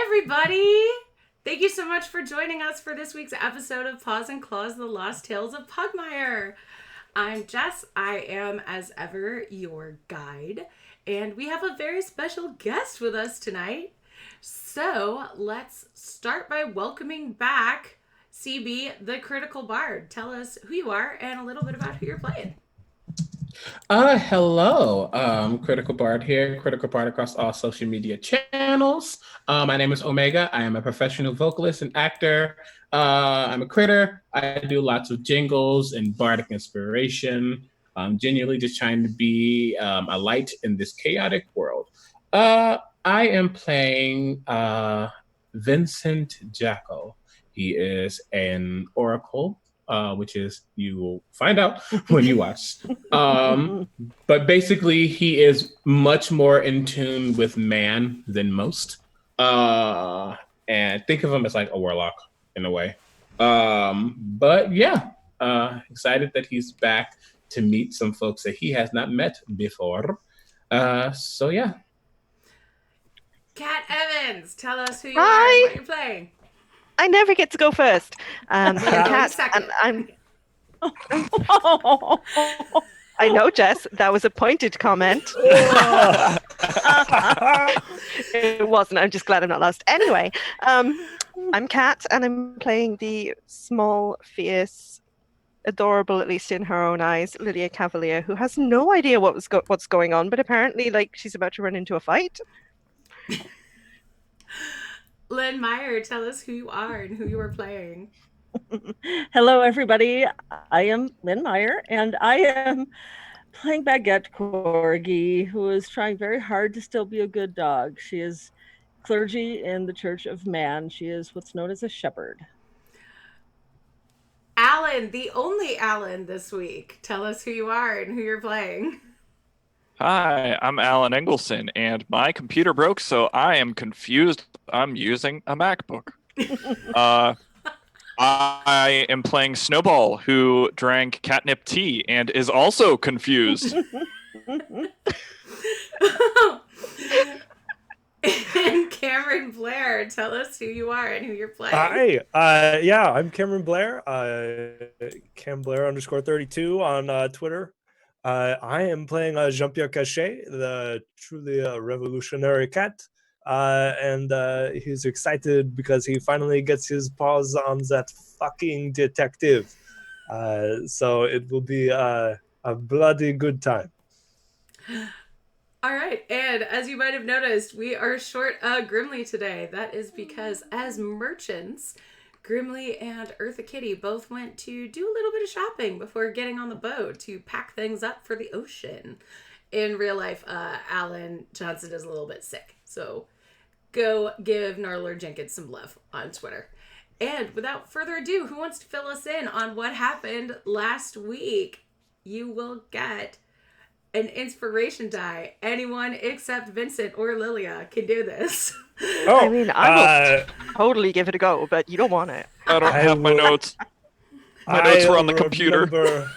everybody! Thank you so much for joining us for this week's episode of Paws and Claws, The Lost Tales of Pugmire. I'm Jess. I am, as ever, your guide, and we have a very special guest with us tonight. So let's start by welcoming back CB, the Critical Bard. Tell us who you are and a little bit about who you're playing. Hello, Critical Bard here, Critical Bard across all social media channels. My name is Omega. I am a professional vocalist and actor. I'm a critter. I do lots of jingles and bardic inspiration. I'm genuinely just trying to be a light in this chaotic world. I am playing Vincent Jacko. He is an oracle. Which is you will find out when you watch. But basically, he is much more in tune with man than most. And think of him as like a warlock in a way. But yeah, excited that he's back to meet some folks that he has not met before. So yeah. Kat Evans, tell us who you are and what you're playing. I never get to go first. I'm Kat, and I'm. I know, Jess. That was a pointed comment. It wasn't. I'm just glad I'm not lost. Anyway, I'm Kat, and I'm playing the small, fierce, adorable, at least in her own eyes, Lydia Cavalier, who has no idea what's going on, but apparently, like, she's about to run into a fight. Lynn Meyer, tell us who you are and who you are playing. Hello, everybody. I am Lynn Meyer, and I am playing Baguette Corgi, who is trying very hard to still be a good dog. She is clergy in the Church of Man. She is what's known as a shepherd. Alan, the only Alan this week. Tell us who you are and who you're playing. Hi, I'm Alan Engelson, and my computer broke, so I am confused. I'm using a MacBook. I am playing Snowball, who drank catnip tea and is also confused. And Cameron Blair, tell us who you are and who you're playing. Hi, I'm Cameron Blair, Cam Blair _32 on Twitter. I am playing Jean-Pierre Cachet, the truly revolutionary cat, and he's excited because he finally gets his paws on that fucking detective. So it will be a bloody good time. All right, and as you might have noticed, we are short Grimly today. That is because as merchants, Grimly and Eartha Kitty both went to do a little bit of shopping before getting on the boat to pack things up for the ocean. In real life, Alan Johnson is a little bit sick, so go give Gnarler Jenkins some love on Twitter. And without further ado, who wants to fill us in on what happened last week? You will get an inspiration die. Anyone except Vincent or Lilia can do this. Oh, I mean, I will totally give it a go, but you don't want it. I don't have my notes. My notes were on the computer.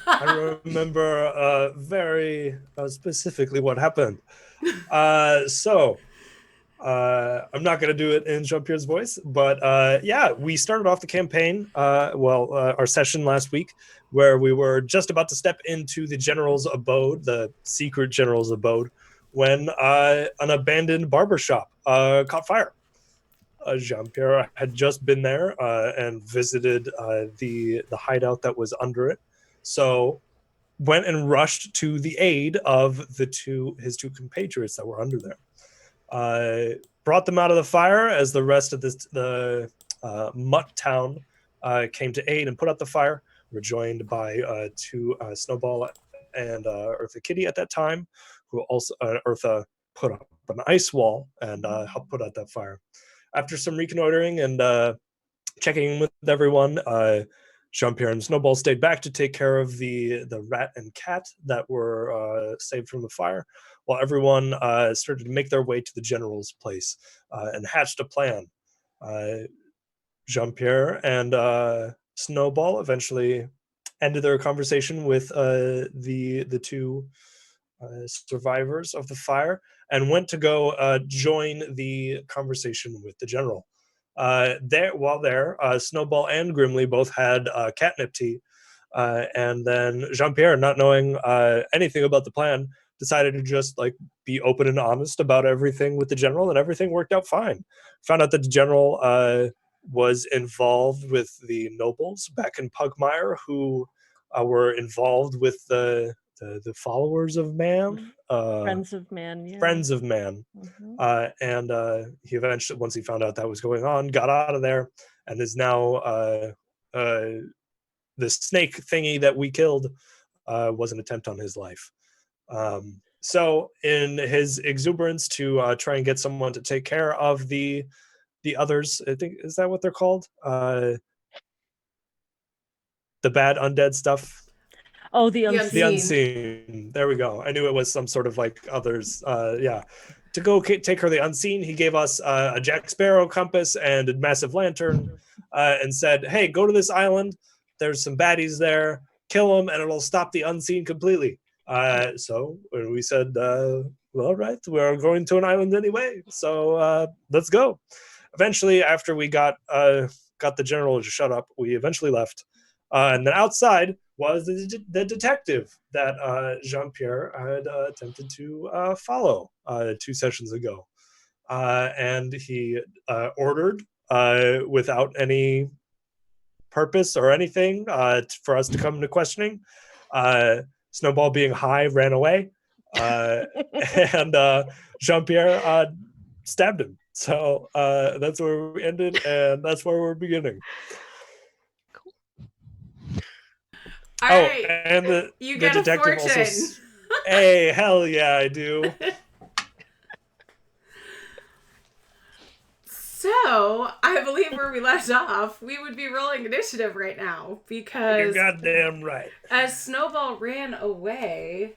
I remember very specifically what happened. So I'm not going to do it in Jean-Pierre's voice, but we started off the campaign, our session last week, where we were just about to step into the general's abode, the secret general's abode, when an abandoned barbershop caught fire. Jean-Pierre had just been there and visited the hideout that was under it, so went and rushed to the aid of his two compatriots that were under there. Brought them out of the fire as the rest of the mutt town came to aid and put out the fire. We're joined by two Snowball and Eartha Kitty at that time, who also Eartha put up an ice wall and helped put out that fire. After some reconnoitering and checking in with everyone, Jean-Pierre and Snowball stayed back to take care of the rat and cat that were saved from the fire, while everyone started to make their way to the general's place and hatched a plan. Jean-Pierre and Snowball eventually ended their conversation with the two survivors of the fire and went to go join the conversation with the general. While there, Snowball and Grimly both had catnip tea, and then Jean-Pierre, not knowing anything about the plan, decided to just like be open and honest about everything with the general, and everything worked out fine. Found out that the general was involved with the nobles back in Pugmire, who were involved with the followers of man, Friends of Man. Yeah. friends of man. And he eventually, once he found out that was going on, got out of there and is now the snake thingy that we killed was an attempt on his life. So in his exuberance to try and get someone to take care of the others, I think, is that what they're called? The bad undead stuff. Oh, the Unseen. The Unseen. There we go. I knew it was some sort of like others. Yeah. To go take care of the Unseen, he gave us a Jack Sparrow compass and a massive lantern, and said, "Hey, go to this island. There's some baddies there. Kill them, and it'll stop the Unseen completely." So we said, "Well, all right, we're going to an island anyway. So let's go." Eventually, after we got the general to shut up, we eventually left. And then outside was the detective that Jean-Pierre had attempted to follow 2 sessions ago. And he ordered, without any purpose or anything, for us to come to questioning. Snowball, being high, ran away. And Jean-Pierre stabbed him. So that's where we ended, and that's where we're beginning. All right. And you the get detective a fortune. also. Hey, hell yeah, I do. So, I believe where we left off, we would be rolling initiative right now because You're goddamn right. as Snowball ran away,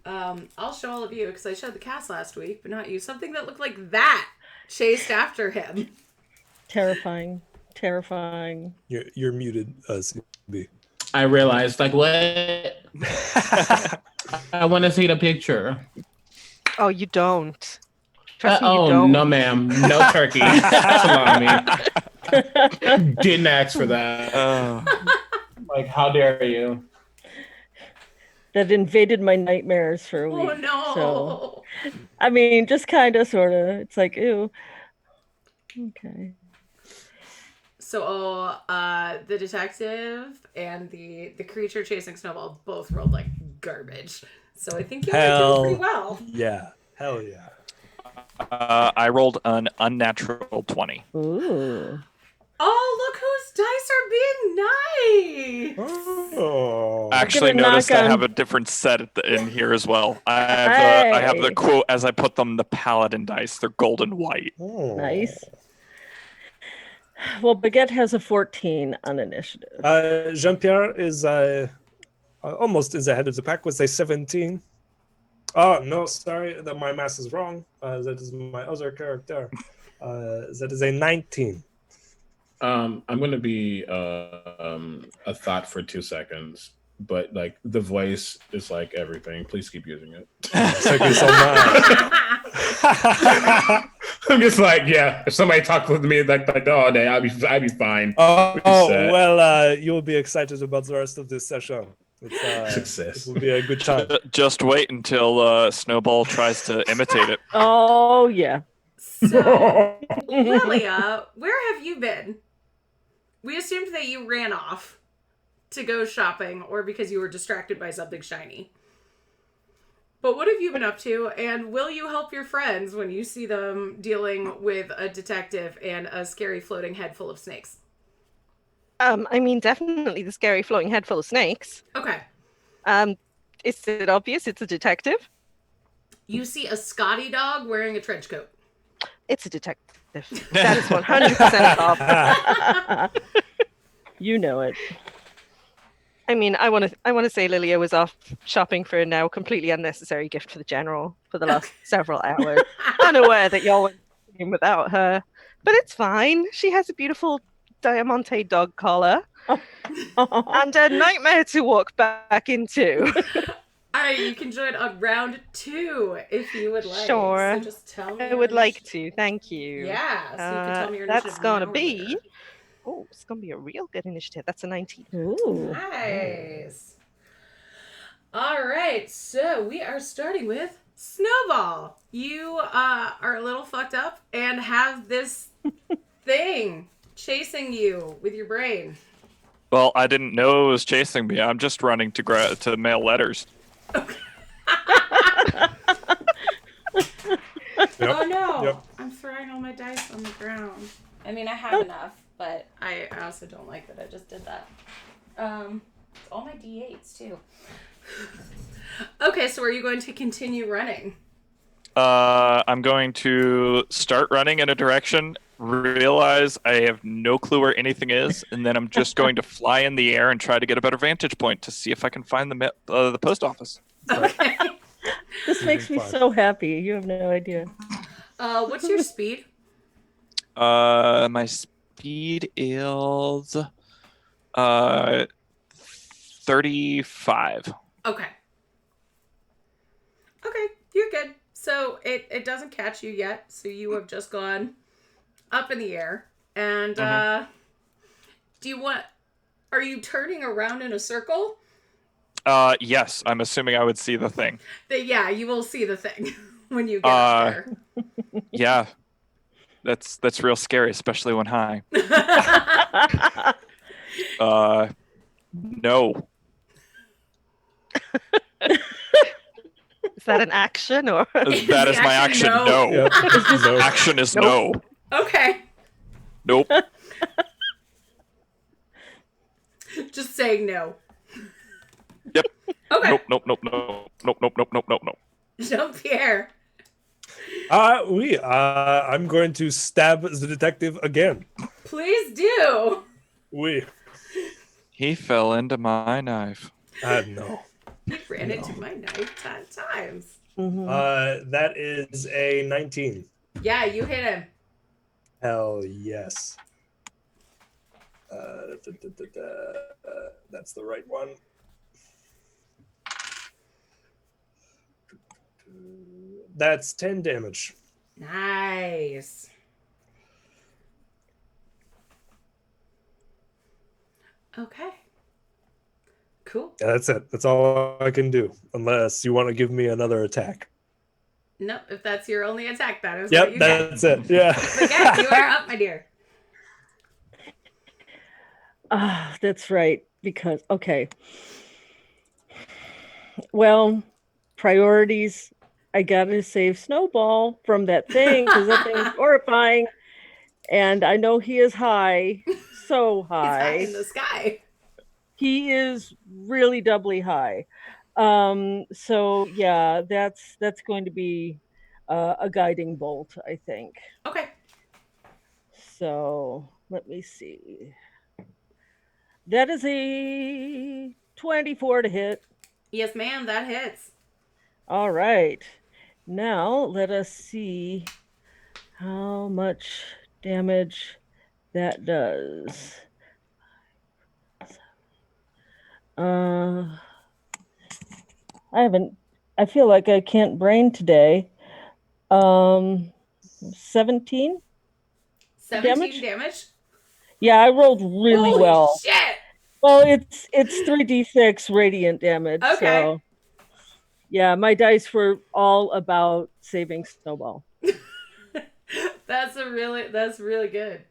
I'll show all of you because I showed the cast last week, but not you. Something that looked like that chased after him. Terrifying. You're muted, CB. I realized, like, what? I want to see the picture. Oh, you don't. Trust me, you Oh, don't. no, ma'am. No turkey. Salami. Didn't ask for that. Like, how dare you? That invaded my nightmares for a week. Oh, no. So, I mean, just kind of, sort of. It's like, ew. Okay. So, the detective and the creature chasing Snowball both rolled like garbage. So I think you were doing pretty well. Yeah. Hell yeah. I rolled an unnatural 20. Ooh. Oh, look whose dice are being nice. Oh. Actually gonna noticed knock I on- have a different set in here as well. I have the quote as I put them, the paladin dice. They're golden white. Oh. Nice. Well, Baguette has a 14 on initiative. Jean-Pierre is almost is ahead of the pack with a 17. Oh, no, sorry. My math is wrong. That is my other character. That is a 19. I'm going to be a thought for 2 seconds, but like the voice is like everything. Please keep using it. Thank you so much. I'm just like, yeah, if somebody talked with me like all day, I'd be fine. Well, you'll be excited about the rest of this session. Success. It will be a good time. Just wait until Snowball tries to imitate it. Oh, yeah. So, Lilia, where have you been? We assumed that you ran off to go shopping or because you were distracted by something shiny. But what have you been up to, and will you help your friends when you see them dealing with a detective and a scary floating head full of snakes? I mean, definitely the scary floating head full of snakes. Okay. Is it obvious it's a detective? You see a Scotty dog wearing a trench coat. It's a detective. That is 100% off. You know it. I mean, I want to say Lilia was off shopping for a now completely unnecessary gift for the general for the last several hours, unaware that y'all went in without her. But it's fine. She has a beautiful Diamante dog collar and a nightmare to walk back into. All right, you can join on round 2 if you would like. Sure. So just tell me. I would like to. Thank you. Yeah, so you can tell me your initiative. That's going to now or be. later. Oh, it's going to be a real good initiative. That's a 19. Ooh. Nice. All right, so we are starting with Snowball. You are a little fucked up and have this thing chasing you with your brain. Well, I didn't know it was chasing me. I'm just running to mail letters. Oh no! Yep. I'm throwing all my dice on the ground. I mean, I have enough, but I also don't like that I just did that. All my d8s too. Okay, so are you going to continue running? I'm going to start running in a direction, realize I have no clue where anything is, and then I'm just going to fly in the air and try to get a better vantage point to see if I can find the post office. Okay. This makes me so happy. You have no idea. What's your speed? My speed is 35. Okay. Okay, you're good. So it doesn't catch you yet, so you have just gone up in the air. And are you turning around in a circle? Yes, I'm assuming I would see the thing. Yeah, you will see the thing when you get up there. Yeah. That's real scary, especially when high. No. Is that an action or? That is my action. No. Yep. No. Action is no. Okay. Nope. Just saying no. Yep. Okay. Nope. Jean-Pierre. I'm going to stab the detective again. Please do. He fell into my knife. No. He ran into my knife 10 times. That is a 19. Yeah, you hit him. Hell yes. That's the right one. That's 10 damage. Nice. Okay. Cool. Yeah, that's it. That's all I can do. Unless you want to give me another attack. Nope, if that's your only attack, that is Yep, what you get. that's it. Yeah. Okay, you are up, my dear. That's right. Because, okay. Well, priorities. I gotta save Snowball from that thing because that thing is horrifying. And I know he is high, so He's high high. in the sky. He is really doubly high. So yeah, that's going to be a guiding bolt, I think. Okay. So let me see. That is a 24 to hit. Yes, ma'am, that hits. All right. Now let us see how much damage that does. I feel like I can't brain today. 17? 17 damage? Yeah, I rolled really Holy well. Shit! Well, it's 3d6 radiant damage. Okay. So yeah, my dice were all about saving Snowball. That's really good.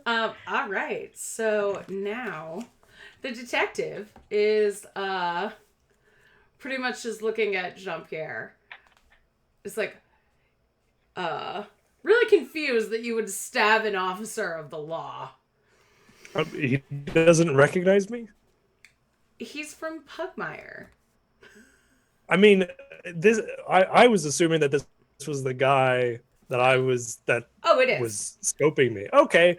All right. So now the detective is pretty much just looking at Jean-Pierre. It's like really confused that you would stab an officer of the law. He doesn't recognize me? He's from Pugmire. I mean, I was assuming that this was the guy that Oh, it is. was scoping me. Okay.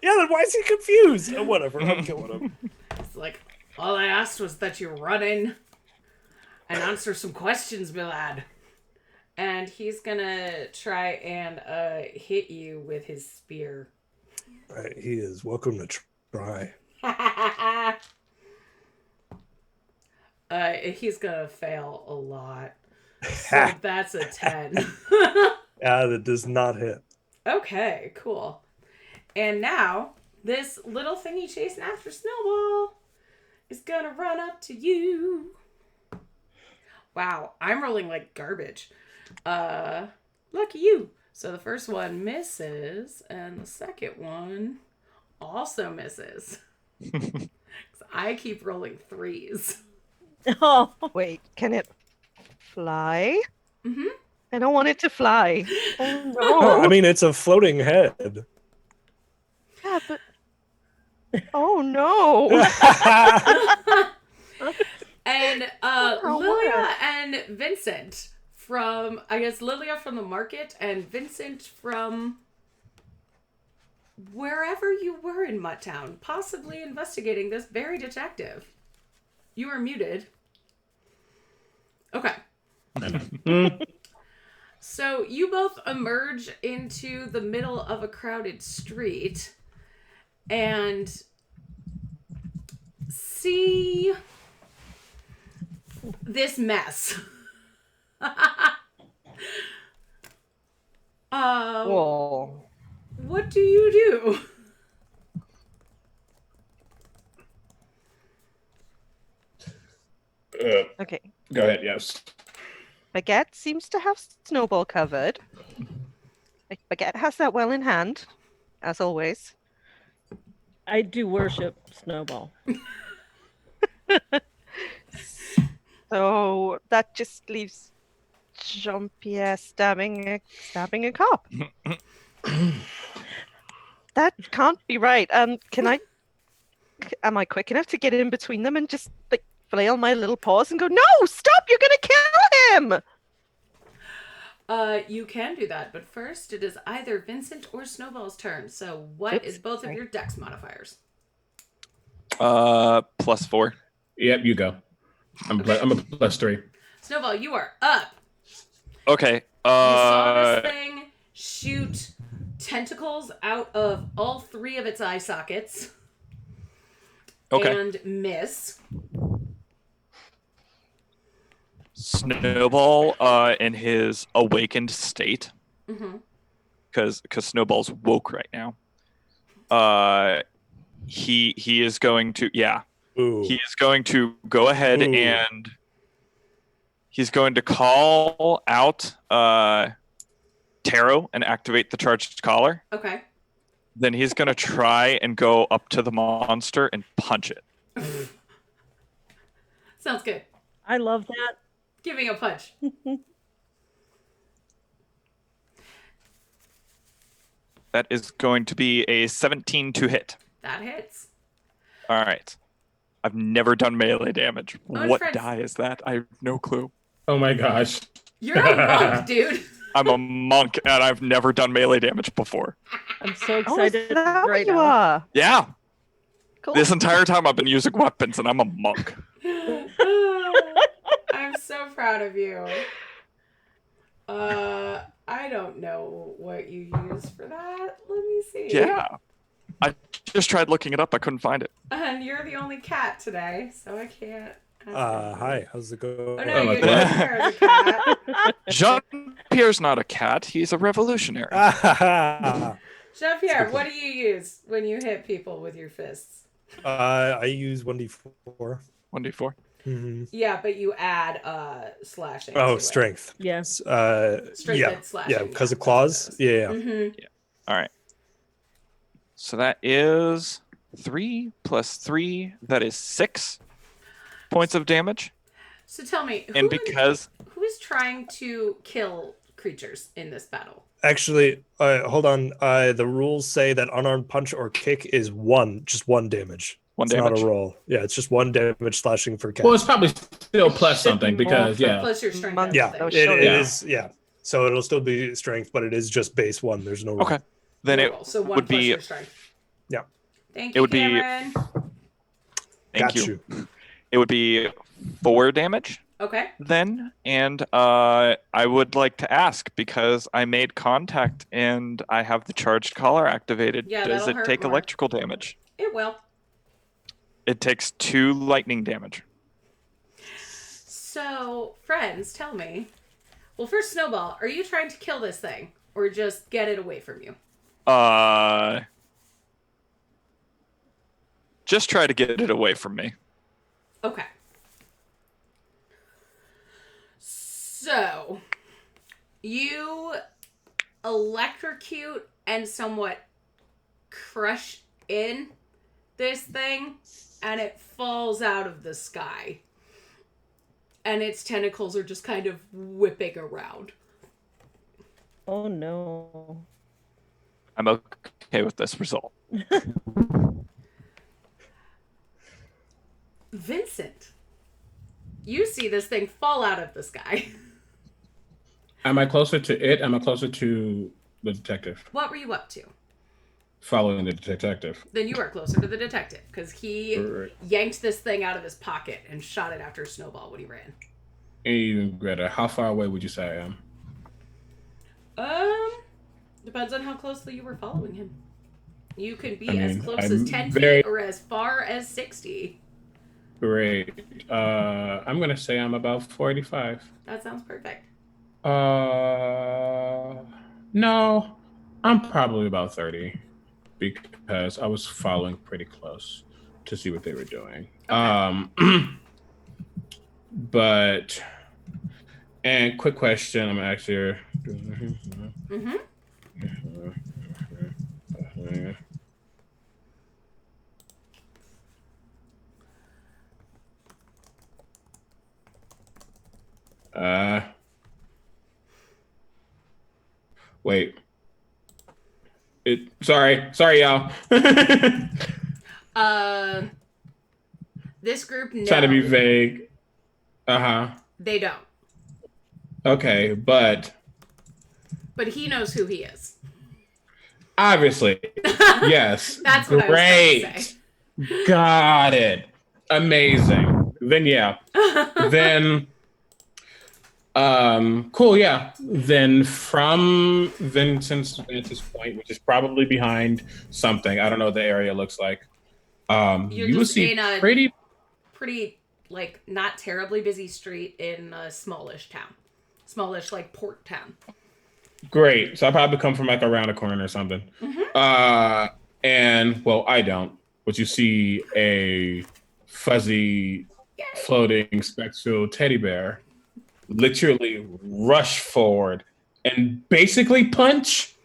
Yeah, then why is he confused? Whatever, I'm killing him. It's like, all I asked was that you run in and answer some questions, my lad. And he's gonna try and hit you with his spear. He is welcome to try. He's gonna fail a lot. So that's a 10. Yeah, that does not hit. Okay, cool. And now, this little thingy chasing after Snowball is gonna run up to you. Wow, I'm rolling like garbage. Lucky you. So the first one misses, and the second one also misses. 'Cause I keep rolling 3s. Oh, Wait, can it fly? Mm-hmm. I don't want it to fly. Oh Oh, I no. mean, it's a floating head. Yeah, but oh no. And Oh, Lilia what? and Vincent from, I guess, Lilia from the market and Vincent from wherever you were in Mutttown, possibly investigating this very detective. You are muted. Okay. So you both emerge into the middle of a crowded street and see this mess. Whoa. What do you do? Okay. Go ahead, yes. Baguette seems to have Snowball covered. Baguette has that well in hand, as always. I do worship Snowball. So that just leaves Jean-Pierre stabbing a cop. That can't be right. Am I quick enough to get in between them and just like flail my little paws and go, "No, stop! You're gonna kill him!" You can do that, but first it is either Vincent or Snowball's turn. So what Oops, is both sorry. of your dex modifiers? +4. Yep, you go. I'm a +3. Snowball, you are up. Okay. You saw this thing shoot tentacles out of all 3 of its eye sockets. Okay. And miss. Snowball, in his awakened state, Mm-hmm. because Snowball's woke right now. He is going to Ooh. he is going to go ahead Ooh. and he's going to call out Taro and activate the charged collar. Okay. Then he's going to try and go up to the monster and punch it. Sounds good. I love that. Give me a punch. That is going to be a 17 to hit. That hits. All right. I've never done melee damage. Oh, What Fred's- die is that? I have no clue. Oh my gosh. You're a monk, dude. I'm a monk and I've never done melee damage before. I'm so Oh, is excited that what right you now. are? Yeah. Cool. This entire time I've been using weapons and I'm a monk. I'm so proud of you. I don't know what you use for that. Let me see. Yeah. I just tried looking it up. I couldn't find it. And you're the only cat today, so I can't. Hi, how's it going? Oh no, Oh my you're God. the cat. Jean-Pierre's not a cat. He's a revolutionary. Jean-Pierre, what do you use when you hit people with your fists? I use 1d4. 1d4. Mm-hmm. Yeah, but you add slashing. Oh, to strength. Yes. Strength Yeah, and slashing. yeah, because of claws. Yeah. Mm-hmm. All right. So that is 3 plus 3. That is 6 points of damage. So tell me, And because who is trying to kill creatures in this battle? Actually, hold on. The rules say that unarmed punch or kick is just one damage. one It's damage. not a roll. Yeah, it's just 1 damage slashing for cat. Well, it's probably still plus something because, More yeah. Plus your strength. Monk. and yeah, everything. That was it short. is. Yeah, so it'll still be strength, but it is just base 1. There's no roll. Okay. Then No it roll. So one would plus be your strength. Yeah. Thank It you, would be- Cameron. thank Got you. It would be 4 damage Okay. then, and I would like to ask because I made contact and I have the charged collar activated. Yeah, Does that'll it hurt take more. electrical damage? It will. It takes 2 lightning damage. So, friends, tell me. Well, first, Snowball, are you trying to kill this thing or just get it away from you? Just try to get it away from me. Okay. So, you electrocute and somewhat crush in this thing, and it falls out of the sky. And its tentacles are just kind of whipping around. Oh no. I'm okay with this result. Vincent, you see this thing fall out of the sky. Am I closer to it? Am I closer to the detective? What were you up to? Following the detective. Then you are closer to the detective, because he yanked this thing out of his pocket and shot it after Snowball when he ran. Even Greta, how far away would you say I am? Depends on how closely you were following him. You could be as close I'm as 10 feet or as far as 60. Great. I'm gonna say I'm about 45. That sounds perfect. No, I'm probably about 30 because I was following pretty close to see what they were doing. Okay. But, and quick question, I'm actually. Mm-hmm. Wait. Sorry, y'all. This group knows. Trying to be vague. They don't. Okay, but he knows who he is. Obviously. Yes. That's what Great. I was trying to say. Got it. Amazing. Then yeah. Then cool, yeah. Then from Vincent's vantage point, which is probably behind something. I don't know what the area looks like. You will see in a pretty like not terribly busy street in a smallish town. Smallish like port town. Great. So I probably come from like around a corner or something. Mm-hmm. And well, I don't. But you see a fuzzy, floating spectral teddy bear literally rush forward and basically punch.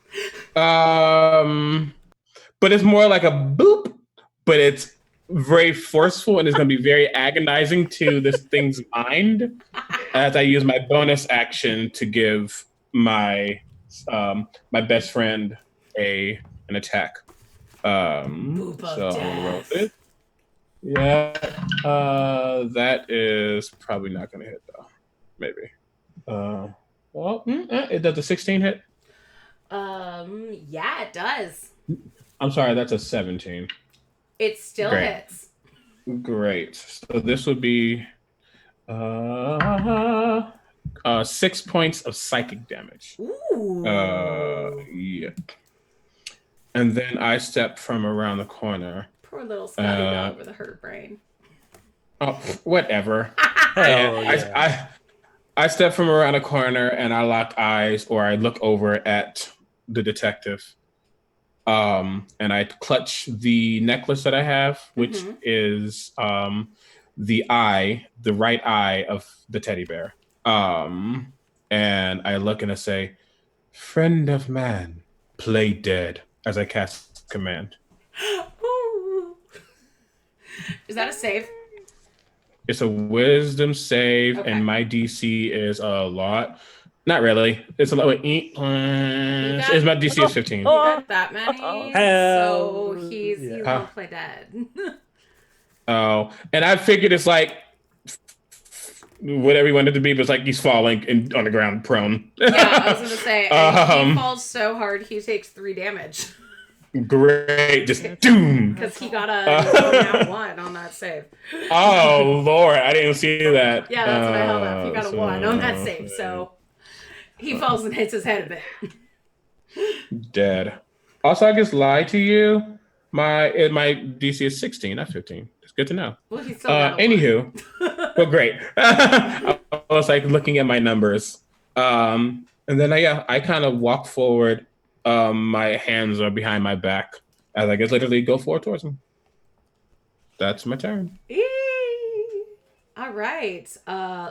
But it's more like a boop, but it's very forceful and it's going to be very agonizing to this thing's mind as I use my bonus action to give my my best friend an attack. So I'm gonna roll it. Yeah, that is probably not gonna hit though. Maybe. It does a 16 hit. Yeah, it does. I'm sorry, that's a 17. It still hits. Great. So this would be 6 points of psychic damage. Ooh. Yeah. And then I step from around the corner. Poor little Scotty dog with a hurt brain. Oh, whatever. Hell yeah. I step from around a corner and I lock eyes, or I look over at the detective. And I clutch the necklace that I have, which is the right eye of the teddy bear. And I look and I say, "Friend of man, play dead," as I cast command. Is that a save? It's a wisdom save, Okay. and my DC is a lot. Not really. It's a lot. It's my DC is 15. You got that many, so he won't play dead. Oh, and I figured it's like whatever he wanted to be, but it's like he's falling and on the ground prone. Yeah, I was gonna say, and he falls so hard he takes 3 damage. Great, just doom. Because he got a 1 on that save. Oh Lord, I didn't see that. Yeah, that's what I held up. He got a 1 on that save, so he falls and hits his head a bit. Dead. Also, I just lied to you. My DC is 16, not 15. It's good to know. Well, he's still got a 1. Anywho, well, great. I was like looking at my numbers. And then I kind of walk forward. My hands are behind my back as I just literally go forward towards him. That's my turn. Eee! All right.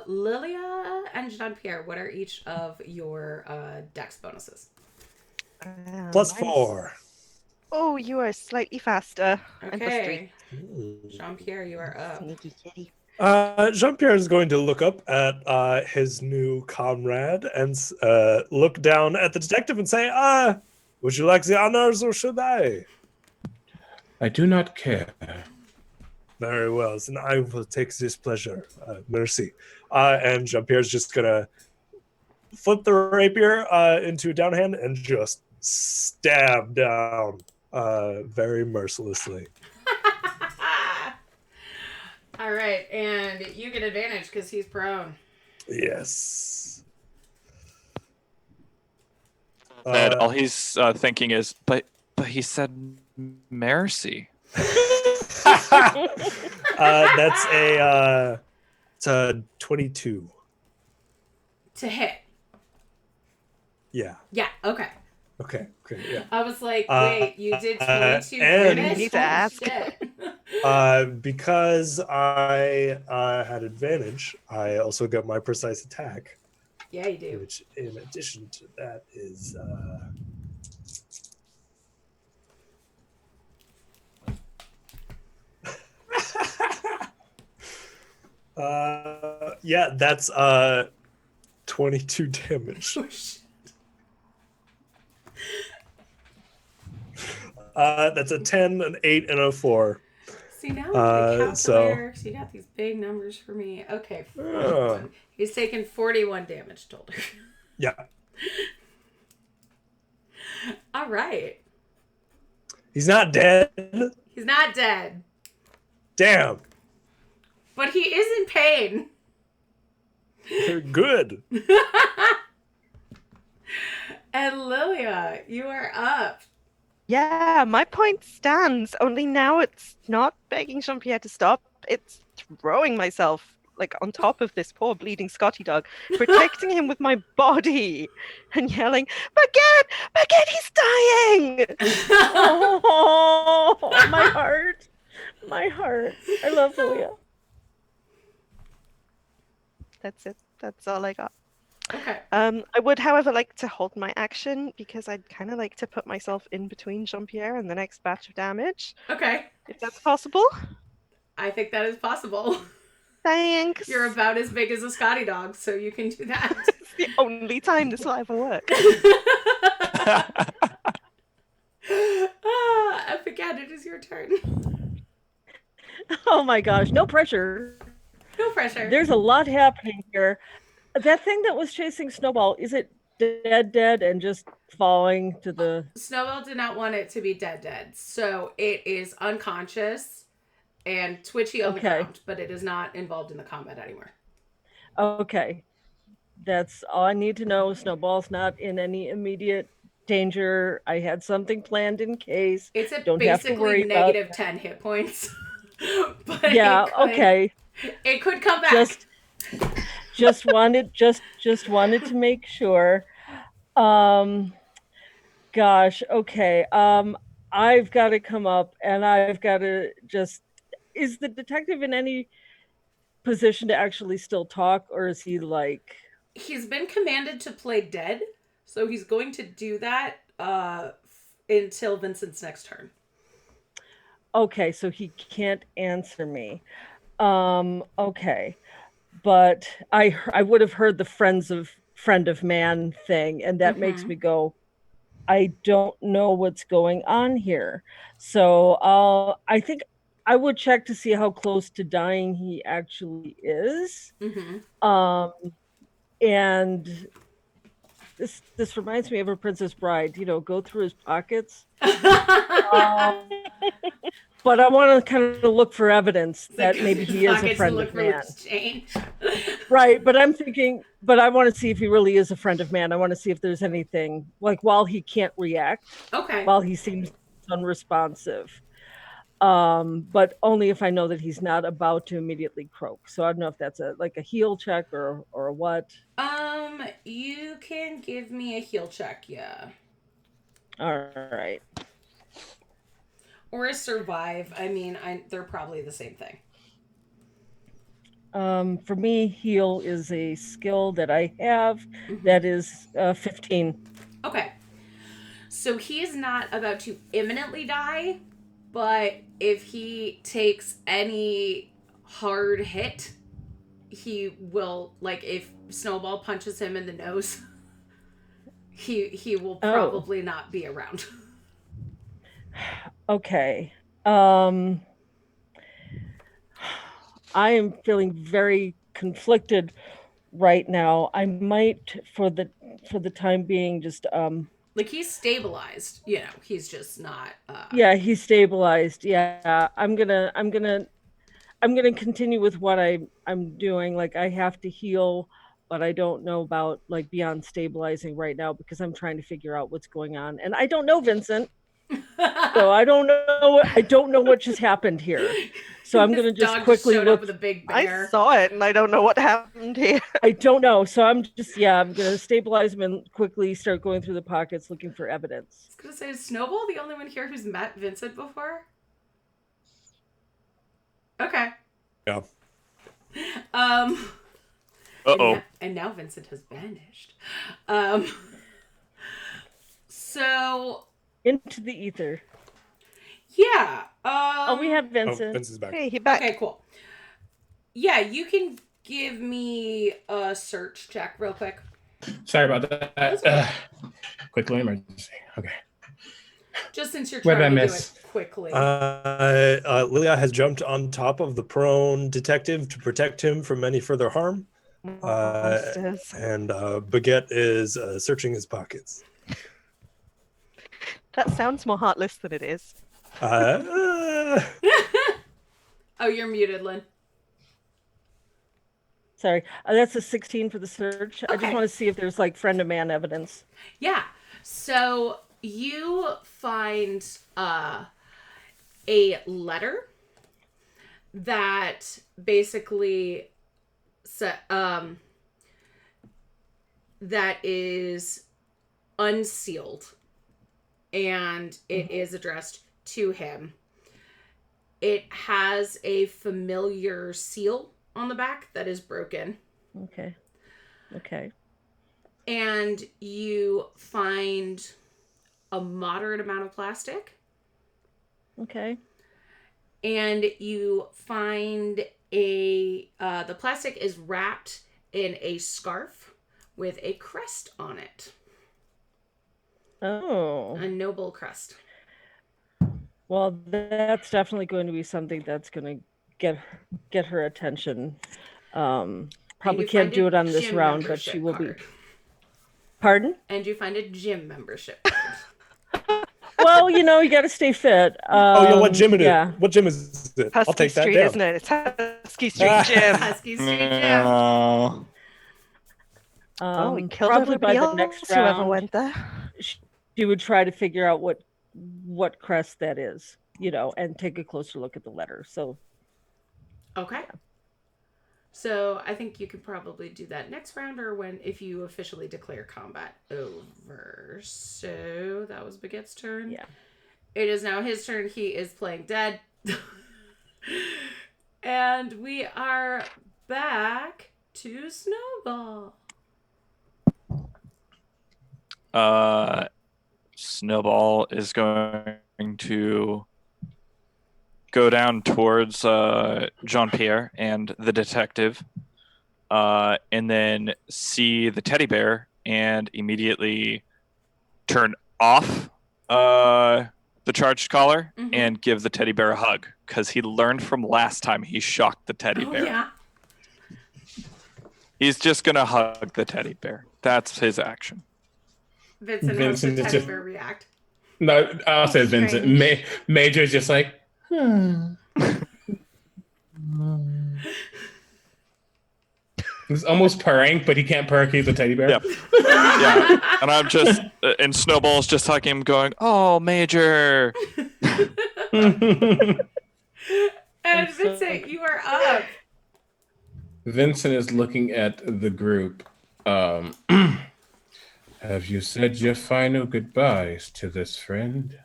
Lilia and Jean-Pierre, what are each of your dex bonuses? +4. Oh, you are slightly faster. And Okay. Ooh. Jean-Pierre, you are up. Sneaky kitty. Jean-Pierre is going to look up at his new comrade and look down at the detective and say, would you like the honors or should I? I do not care. Very well, then I will take this pleasure. Mercy. And Jean-Pierre's just going to flip the rapier into a downhand and just stab down very mercilessly. All right, and you get advantage because he's prone. Yes. And all he's thinking is, but he said mercy. That's it's a 22. To hit. Yeah. Yeah, okay. Okay, yeah. I was like, wait, you did 22 and- damage? You need to Holy ask. shit. Because I had advantage, I also got my precise attack, Yeah, you do. which in addition to that is yeah, that's 22 damage. Oh, shit. That's a 10, an 8, and a 4. See, now I'm the so- calculator. So you got these big numbers for me. Okay, 41. He's taken 41 damage total. Yeah. All right. He's not dead. He's not dead, Damn. but he is in pain. Good. And Lilia, you are up. Yeah, my point stands. Only now it's not begging Jean-Pierre to stop. It's throwing myself like on top of this poor bleeding Scotty dog, protecting him with my body, and yelling, "Baguette, he's dying!" Oh, my heart. My heart. I love Lilia. That's it. That's all I got. Okay. I would, however, like to hold my action because I'd kind of like to put myself in between Jean-Pierre and the next batch of damage, Okay. if that's possible. I think that is possible. Thanks. You're about as big as a Scotty dog, so you can do that. It's the only time this will ever work. And again, it is your turn. Oh my gosh. No pressure. No pressure. There's a lot happening here. That thing that was chasing Snowball, is it dead and just falling to the... Snowball did not want it to be dead. So it is unconscious and twitchy on the Okay. ground, but it is not involved in the combat anymore. Okay. That's all I need to know. Snowball's not in any immediate danger. I had something planned in case. It's at Don't have to basically worry about negative 10 hit points. But Yeah, okay. It could come back. Just wanted to make sure. Gosh, okay. I've got to come up and I've got to just... Is the detective in any position to actually still talk, or is he like... He's been commanded to play dead, so he's going to do that until Vincent's next turn. Okay, so he can't answer me. Okay. But I would have heard the friend of man thing, and that makes me go, I don't know what's going on here. So I think I would check to see how close to dying he actually is. And this reminds me of A Princess Bride, go through his pockets. But I want to kind of look for evidence that maybe he is a friend of man. Right, but I'm thinking, but I want to see if he really is a friend of man. I want to see if there's anything, like while he can't react, Okay. while he seems unresponsive. but only if I know that he's not about to immediately croak. So I don't know if that's a heal check or a what. You can give me a heal check, yeah. All right. Or a survive. I mean, they're probably the same thing. For me, heal is a skill that I have that is 15. Okay. So he is not about to imminently die, but if he takes any hard hit, he will, like, if Snowball punches him in the nose, he will probably not be around. Okay. I am feeling very conflicted right now. I might, for the time being, just like, he's stabilized, you know, he's just not yeah, he's stabilized. Yeah, I'm gonna continue with what I'm doing. Like, I have to heal, but I don't know about, like, beyond stabilizing right now because I'm trying to figure out what's going on, and I don't know Vincent. So I don't know what just happened here. So I'm gonna just quickly showed look. up with a big bear. I saw it and I don't know what happened here. I don't know. So I'm gonna stabilize him and quickly start going through the pockets looking for evidence. I was gonna say, is Snowball the only one here who's met Vincent before? Okay. Yeah. Uh-oh. And now Vincent has vanished. So Into the ether. yeah. We have Oh, Vincent. Vince is back. Hey, he back. Okay, cool. Yeah, you can give me a search check real quick. Sorry about that. Quick little emergency. Okay. Just since you're What did trying I to do miss? it quickly. Lilia has jumped on top of the prone detective to protect him from any further harm. Monsters. And Baguette is searching his pockets. That sounds more heartless than it is. Oh, you're muted, Lynn. Sorry, that's a 16 for the search. I Okay. just want to see if there's, like, friend of man evidence. Yeah. So you find a letter that basically that is unsealed, and it is addressed to him. It has a familiar seal on the back that is broken. Okay. And you find a moderate amount of plastic. Okay. And you find the plastic is wrapped in a scarf with a crest on it. Oh. A noble crest. Well, that's definitely going to be something that's going to get her attention. Probably can't do it on this round, but she will be. Pardon? And you find a gym membership card. Well, you got to stay fit. What gym is yeah. it? What gym is it? Husky I'll take that Street, down. isn't it? It's Husky Street Gym. Husky Street Gym. No. Oh, we killed Probably by everybody the next else, whoever round, went there. she would try to figure out what crest that is, and take a closer look at the letter. So. Okay. So I think you could probably do that next round, or if you officially declare combat over. So that was Baguette's turn. Yeah. It is now his turn. He is playing dead. And we are back to Snowball. Snowball is going to go down towards Jean-Pierre and the detective, and then see the teddy bear and immediately turn off the charged collar and give the teddy bear a hug, because he learned from last time he shocked the teddy bear. Yeah. He's just going to hug the teddy bear. That's his action. Vincent, how does the Vincent is teddy just- bear react? No, I'll say Vincent. Major's just like, He's almost purring, but he can't purr 'cause he's a teddy bear. Yep. And I'm just, and Snowball's just hugging him, going, "Oh, Major." And Vincent, you are up. Vincent is looking at the group. Have you said your final goodbyes to this friend?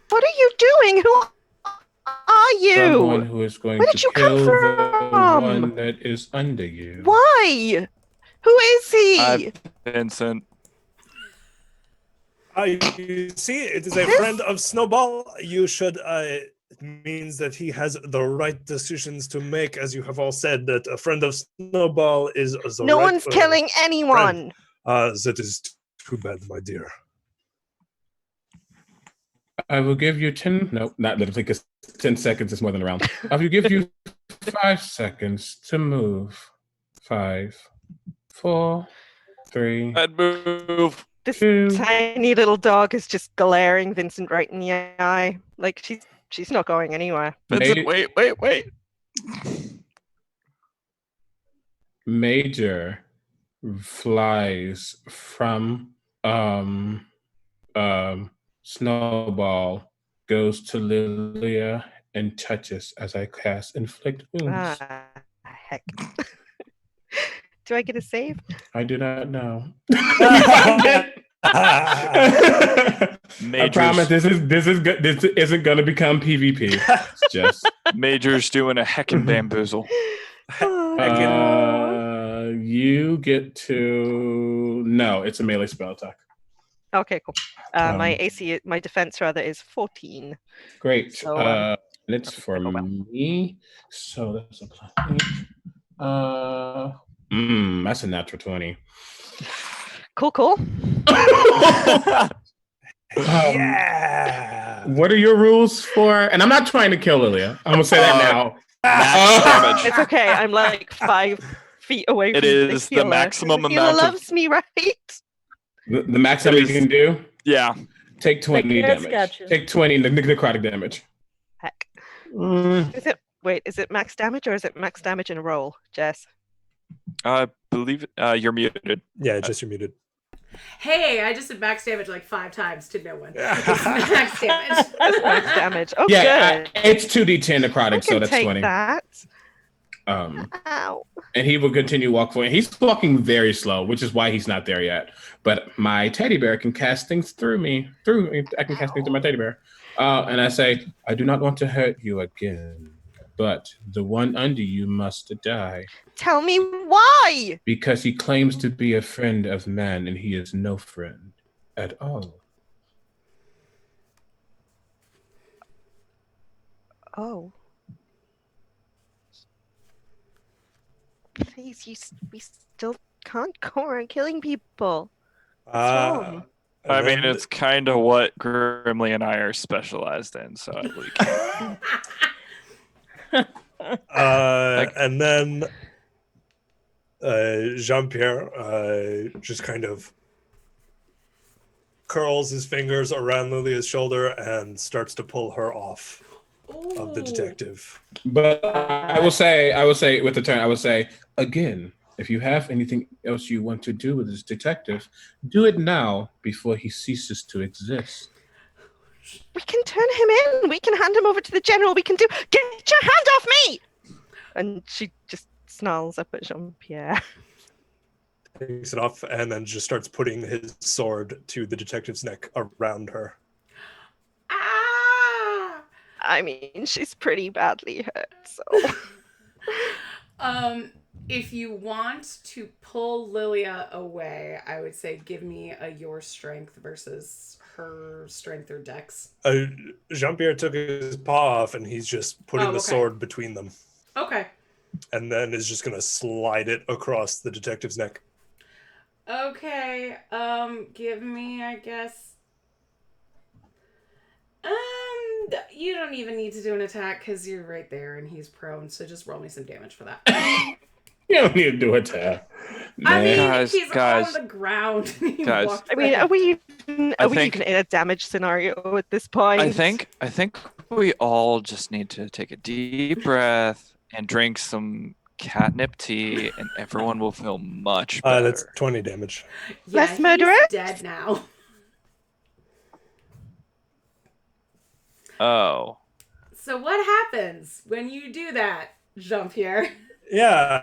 What are you doing? Who are you? Someone who is going Where to did you kill come the from? one that is under you. Why? Who is he? Vincent. You see, it is a friend of Snowball. You should. It means that he has the right decisions to make, as you have all said. That a friend of Snowball is the No right, one's killing anyone. That is too bad, my dear. I will give you 10. No, not literally, because 10 seconds is more than a round. I will give you 5 seconds to move. 5, 4, 3. I'd move. This 2. tiny little dog is just glaring Vincent right in the eye. Like she's not going anywhere. Vincent, wait. Major flies from Snowball, goes to Lilia and touches as I cast Inflict Wounds. Heck. Do I get a save? I do not know. I Major's, promise this isn't gonna become PvP. It's just Major's doing a heckin' bamboozle. you get to it's a melee spell attack. Okay, cool. My AC, my defense rather, is 14. Great. So, and it's for go well. me. So that's a plus 8. That's a natural 20. Cool. Yeah. What are your rules for? And I'm not trying to kill Lilia. I'm gonna say that now. Max damage. It's okay. I'm like 5 feet away from It is the healer. maximum The healer amount of- loves me, right? The maximum you can do. Yeah. Take 20 Like, damage. gotcha. Take 20 necrotic damage. Heck. Is it max damage or is it max damage in a roll, Jess? I believe you're muted. Yeah, just you're muted. Hey, I just did max damage like 5 times to no one. It's max damage. That's max damage. Oh, Yeah, good. it's 2d10 I necrotic, so can that's take 20. that. And Ow. he will continue walk forward. He's walking very slow, which is why he's not there yet. But my teddy bear can cast things through me. I can cast things through my teddy bear. And I say, I do not want to hurt you again, but the one under you must die. Tell me why. Because he claims to be a friend of man, and he is no friend at all. Oh. Please, we still can't go around killing people. What's wrong? I mean, it's kind of what Grimly and I are specialized in, so I really can't. And then Jean-Pierre just kind of curls his fingers around Lilia's shoulder and starts to pull her off of the detective. But I will say with the turn, I will say, again, if you have anything else you want to do with this detective, do it now before he ceases to exist. We can turn him in. We can hand him over to the general. We can do. Get your hand off me! And she just snarls up at Jean-Pierre. Takes it off and then just starts putting his sword to the detective's neck around her. Ah! I mean, she's pretty badly hurt, so. If you want to pull Lilia away, I would say give me a your strength versus her strength or dex. Jean-Pierre took his paw off and he's just putting the okay. sword between them. Okay. And then is just going to slide it across the detective's neck. Okay. Give me, I guess. You don't even need to do an attack because you're right there and he's prone. So just roll me some damage for that. You don't need to do it to her. I mean, Guys, he's guys, on the ground. He guys. walked I mean, right. are we I even think- in a damage scenario at this point? I think we all just need to take a deep breath and drink some catnip tea, and everyone will feel much better. That's 20 damage. Yeah, Less he's murderous? dead now. Oh. So what happens when you do that, Jean-Pierre? Yeah,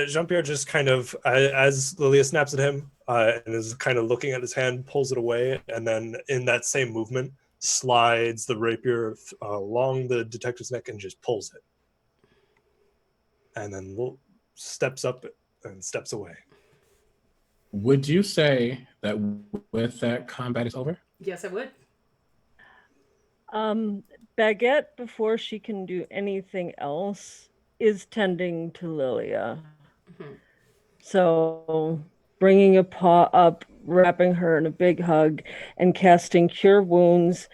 Jean-Pierre just kind of, as Lilia snaps at him and is kind of looking at his hand, pulls it away, and then in that same movement, slides the rapier along the detective's neck and just pulls it. And then steps up and steps away. Would you say that with that, combat is over? Yes, I would. Baguette, before she can do anything else, is tending to Lilia. Mhm. So bringing a paw up, wrapping her in a big hug, and casting Cure Wounds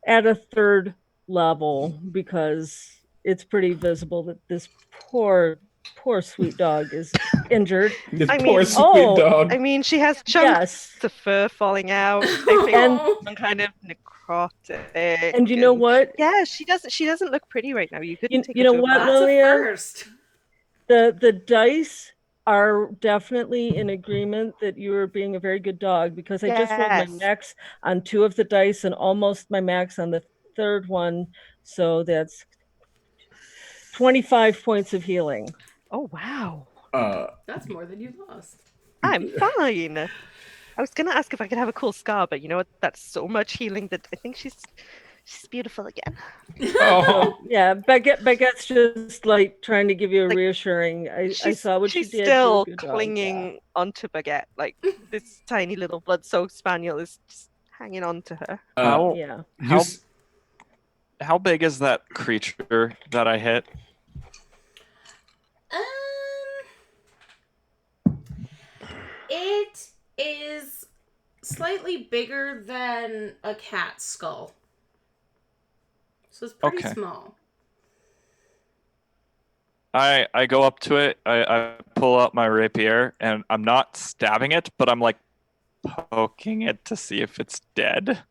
at a 3rd level, because it's pretty visible that this poor sweet dog is injured. This I poor mean- sweet dog. I mean, she has chunks Yes. of fur falling out. I think And- some kind of necrotic. And you know what? Yeah, she doesn't look pretty right now. You couldn't take you her know to a what, bath. That's Lilia? a first. The dice are definitely in agreement that you are being a very good dog, because I just rolled my Yes. max on 2 of the dice and almost my max on the 3rd one. So that's 25 points of healing. Oh wow, That's more than you lost. I'm fine. I was gonna ask if I could have a cool scar, but you know what? That's so much healing that I think she's beautiful again. Oh, Yeah, Baguette's just like trying to give you a Like, reassuring. I saw what you she's did. still You're a good dog." clinging onto Baguette. Like this tiny little blood-soaked spaniel is just hanging on to her. How Yeah. you s- how big is that creature that I hit? It is slightly bigger than a cat's skull. So it's pretty Okay. small. I go up to it, I pull out my rapier, and I'm not stabbing it, but I'm like poking it to see if it's dead.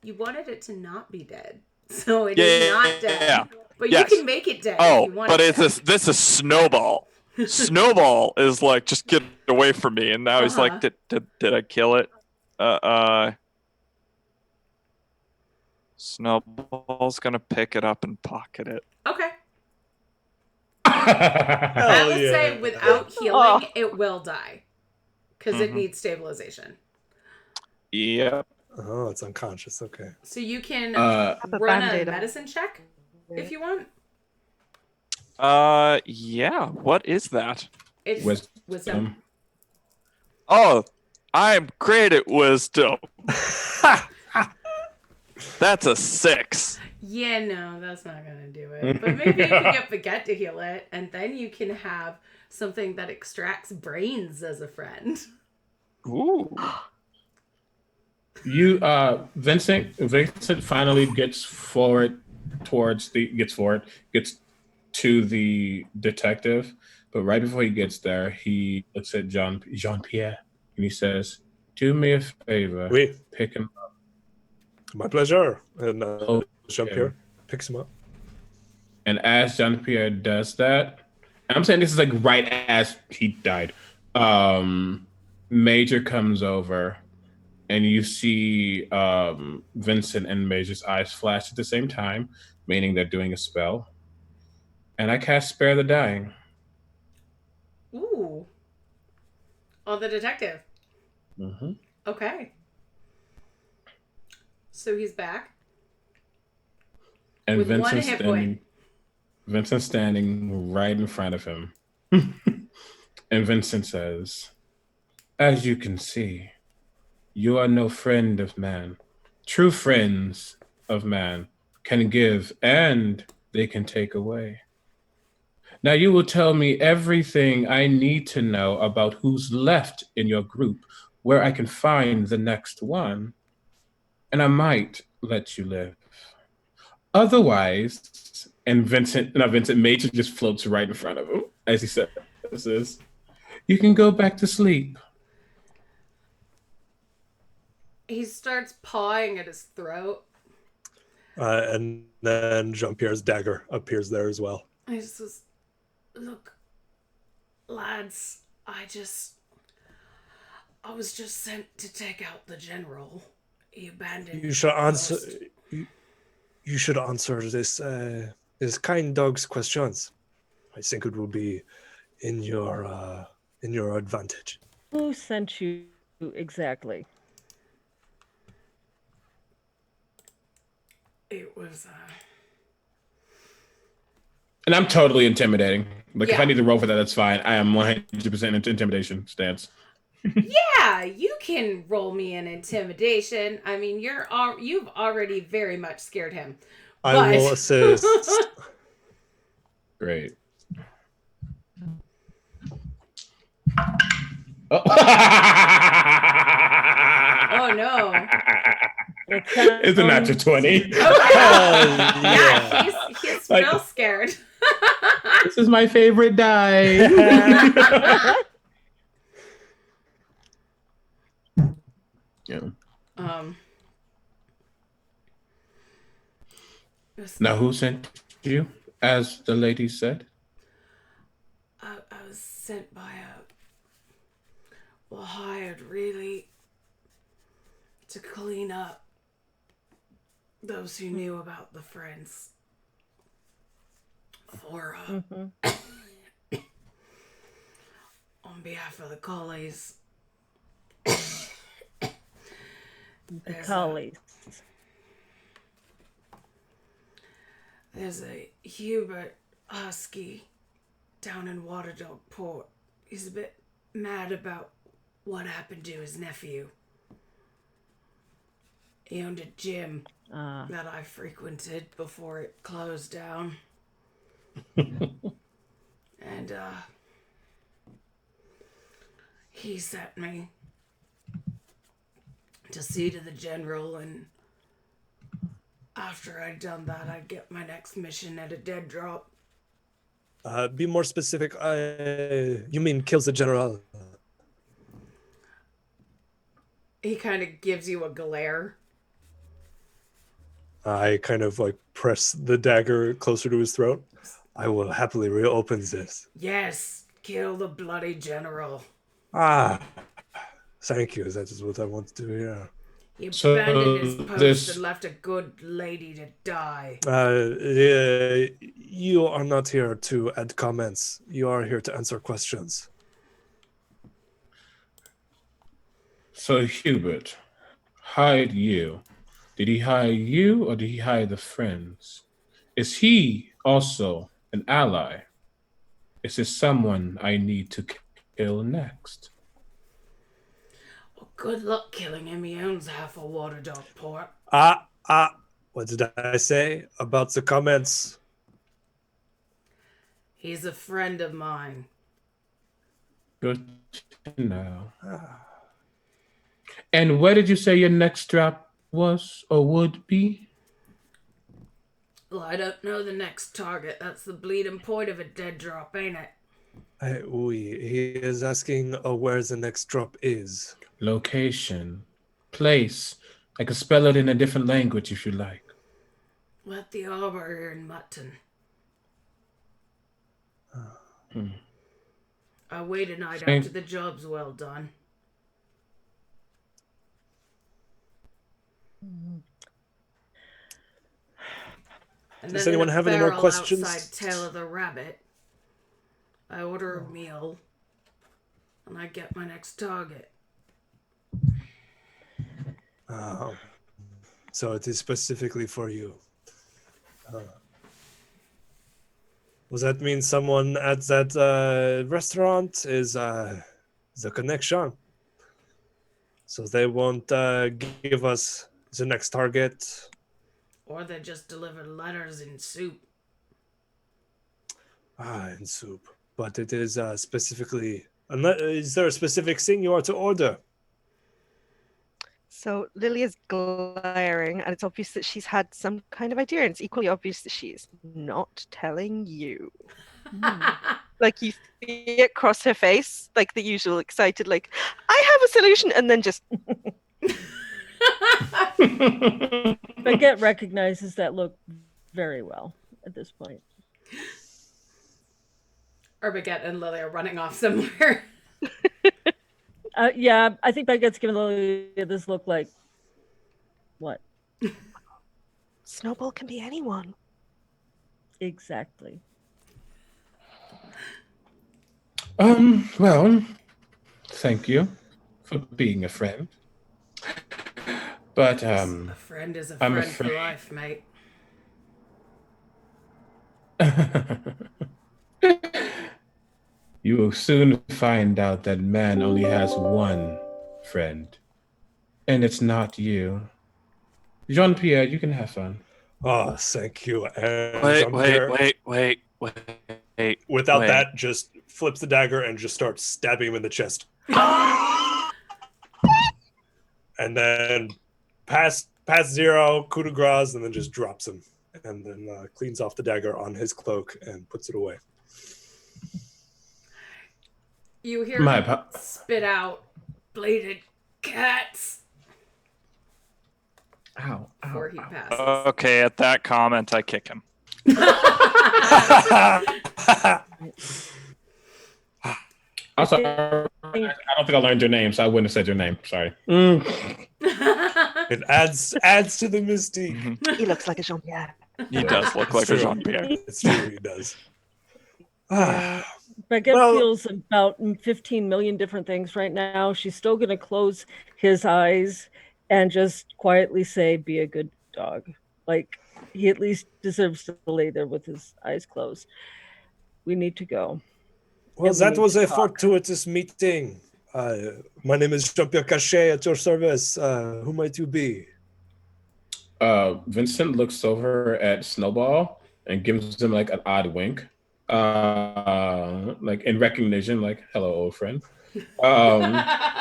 You wanted it to not be dead. So it Yeah, is yeah, not yeah, dead. yeah. But Yes. you can make it dead if Oh, you want but it it's dead. this is Snowball. Snowball is like, just get away from me, and now he's Uh-huh. like, did I kill it? Snowball's gonna pick it up and pocket it. Okay. I Hell will yeah. say without healing, Oh. it will die. Because it Mhm. needs stabilization. Yep. Oh, it's unconscious. Okay. So you can Have a run a Band-Aid on medicine check if you want. Yeah. What is that? It's Wisdom. wisdom. Oh, I'm great at wisdom. That's a 6. Yeah, no, that's not gonna do it. But maybe you can get Baguette to heal it, and then you can have something that extracts brains as a friend. Ooh. Vincent finally gets to the detective, but right before he gets there, he looks at Jean-Pierre and he says, "Do me a favor, Oui, pick him up." my pleasure. And Oh, Jean-Pierre picks him up. And as Jean-Pierre does that, and I'm saying this is like right as he died, Major comes over and you see Vincent and Major's eyes flash at the same time, meaning they're doing a spell. And I cast Spare the Dying. Ooh. Oh, the detective. Mm-hmm. Okay. So he's back. And With one hit point. Vincent's standing right in front of him. And Vincent says, "As you can see, you are no friend of man. True friends of man can give and they can take away. Now you will tell me everything I need to know about who's left in your group, where I can find the next one, and I might let you live. Otherwise," and Vincent Major just floats right in front of him as he says this, "you can go back to sleep." He starts pawing at his throat. And then Jean-Pierre's dagger appears there as well. He just says, "Look, lads, I was just sent to take out the general. He abandoned You shall answer. us." you should answer this kind dog's questions. I think it will be in your advantage. Who sent you exactly? It was, And I'm totally intimidating. Like, if Yeah. I need to roll for that, that's fine. I am 100% intimidation stance. yeah, you can roll me an intimidation. I mean, you've already very much scared him. I But- will assist. Great. Oh no. It's a natural 20. Yeah, he's Like- real scared. This is my favorite die. Yeah. Now, who sent you, as the lady said? I was sent by hired really to clean up those who knew about the friends. For on behalf of the collies. There's a Hubert Husky down in Waterdog Port. He's a bit mad about what happened to his nephew. He owned a gym that I frequented before it closed down. And he sent me to see to the general, and after I'd done that, I'd get my next mission at a dead drop. Be more specific. You mean kills the general? He kind of gives you a glare. I kind of like press the dagger closer to his throat. I will happily reopen this. Yes, kill the bloody general. Thank you. That is what I want to hear. He So abandoned his post this- and left a good lady to die. You are not here to add comments. You are here to answer questions. So Hubert hired you. Did he hire you, or did he hire the friends? Is he also an ally? Is this someone I need to kill next? Well, good luck killing him. He owns half a Waterdog Port. What did I say about the comments? He's a friend of mine. Good to know. And where did you say your next drop was or would be? Well, I don't know the next target. That's the bleeding point of a dead drop, ain't it? He is asking where the next drop is. Location, place. I can spell it in a different language if you like. At the Arbor here in Mutton. I wait a night Thank- after the job's well done. And Does then in anyone a have any more barrel questions? Outside Tail of the Rabbit, I order a meal, and I get my next target. So it is specifically for you. Does that mean someone at that restaurant is the connection? So they won't give us the next target? Or they just deliver letters in soup. In soup. But it is specifically... Is there a specific thing you are to order? So Lily is glaring, and it's obvious that she's had some kind of idea, and it's equally obvious that she is not telling you. Like, you see it cross her face, like the usual excited, like, I have a solution, and then just Baguette recognizes that look very well at this point. Or Baguette and Lily are running off somewhere. Yeah, I think Baguette's giving Lily this look like, what? Snowball can be anyone. Exactly. Well, thank you for being a friend. But A friend is a I'm friend for afraid- life, mate. you will soon find out that man only has one friend, and it's not you. Jean-Pierre, you can have fun. Oh, thank you. And Wait, Jean-Pierre, wait. without wait. that, just flips the dagger and just starts stabbing him in the chest. And then past zero, coup de grace, and then just drops him. And then cleans off the dagger on his cloak and puts it away. You hear My him pa- spit out, bladed cats, Ow, before he passes. Okay, at that comment, I kick him. Also, I don't think I learned your name, so I wouldn't have said your name. Sorry. It adds to the mystique. He looks like a Jean-Pierre. He does look like a Jean-Pierre. It's true, he does. Baguette Well- feels about 15 million different things right now. She's still going to close his eyes and just quietly say, be a good dog. Like, he at least deserves to lay there with his eyes closed. We need to go. Well, we that need was to a talk. fortuitous meeting. My name is Jean-Pierre Cachet at your service. Who might you be? Vincent looks over at Snowball and gives him like an odd wink, like in recognition, like "Hello, old friend."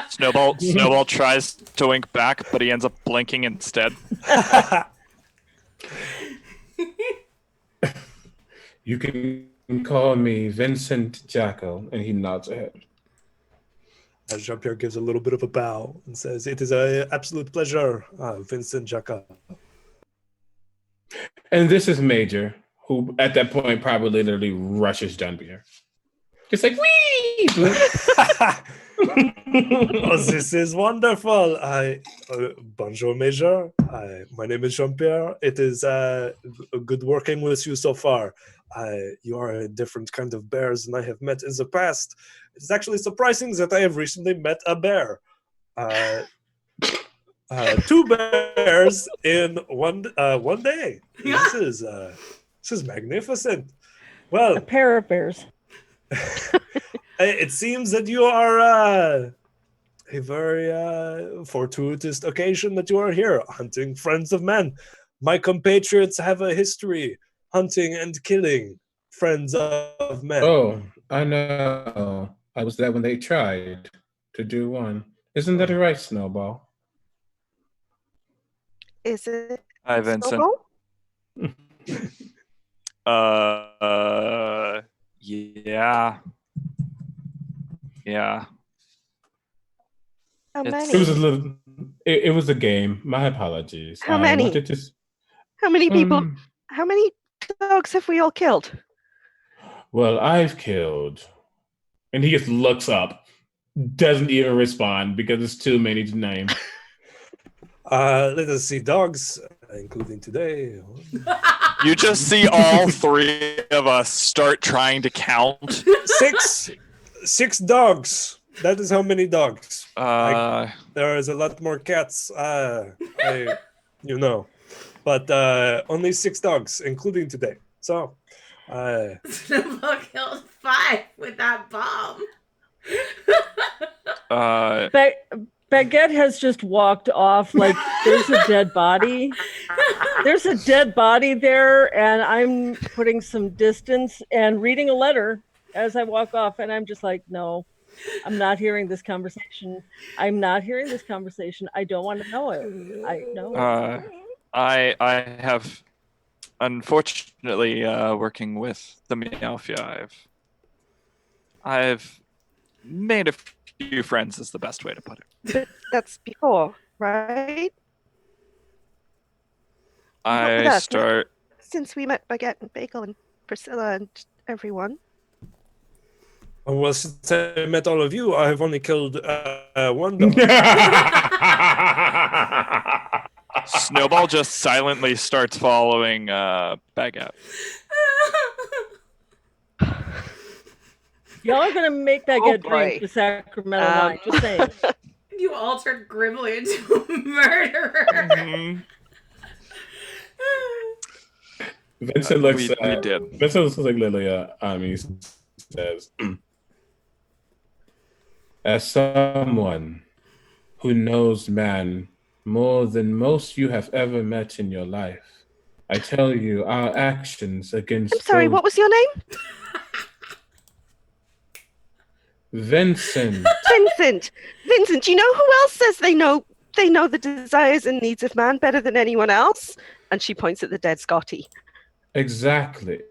Snowball tries to wink back, but he ends up blinking instead. You can call me Vincent Jacko, and he nods ahead. As Jean-Pierre gives a little bit of a bow and says, "It is an absolute pleasure, Vincent Jacka." And this is Major, who at that point probably literally rushes Jean-Pierre. Just like, wee! Oh, this is wonderful. Bonjour, Major. My name is Jean-Pierre. It is good working with you so far. You are a different kind of bears than I have met in the past. It's actually surprising that I have recently met a bear. 2 bears in one day. This is magnificent. Well, A pair of bears. it seems that you are a very fortuitous occasion that you are here hunting friends of men. My compatriots have a history hunting and killing friends of men. Oh, I know. I was there when they tried to do one. Isn't that right, Snowball? Is it Hi, Vincent. Snowball? Yeah. How It's- many? It was a little. It was a game. My apologies. How I many? wanted to How many people? Um, How many dogs have we all killed? well, I've killed. And he just looks up, doesn't even respond because it's too many to name. Let us see, dogs, including today. You just see all 3 of us start trying to count. 6 dogs. That is how many dogs. Uh, There is a lot more cats. But only 6 dogs, including today. So, Snowball killed 5 with that bomb. Baguette has just walked off like there's a dead body. There's a dead body there, and I'm putting some distance and reading a letter as I walk off, and I'm just like, no, I'm not hearing this conversation. I'm not hearing this conversation. I don't want to know it. I know. I have, unfortunately, working with the Meowfia, I've made a few friends is the best way to put it. But that's before, right? I us. start. Since we met Baguette and Bagel and Priscilla and everyone. well, since I met all of you, I have only killed 1 dog. Snowball just silently starts following Baguette. Y'all are gonna make that Oh, get boy. drink the Sacramento wine. Just saying. You all turned Grimly into a murderer. Mhm. Vincent looks. We did. Vincent looks like Lilia. He says, "As someone who knows man more than most you have ever met in your life, I tell you, our actions against I'm sorry, those- what was your name? Vincent. Vincent. Vincent, do you know who else says they know the desires and needs of man better than anyone else? And she points at the dead Scotty. Exactly.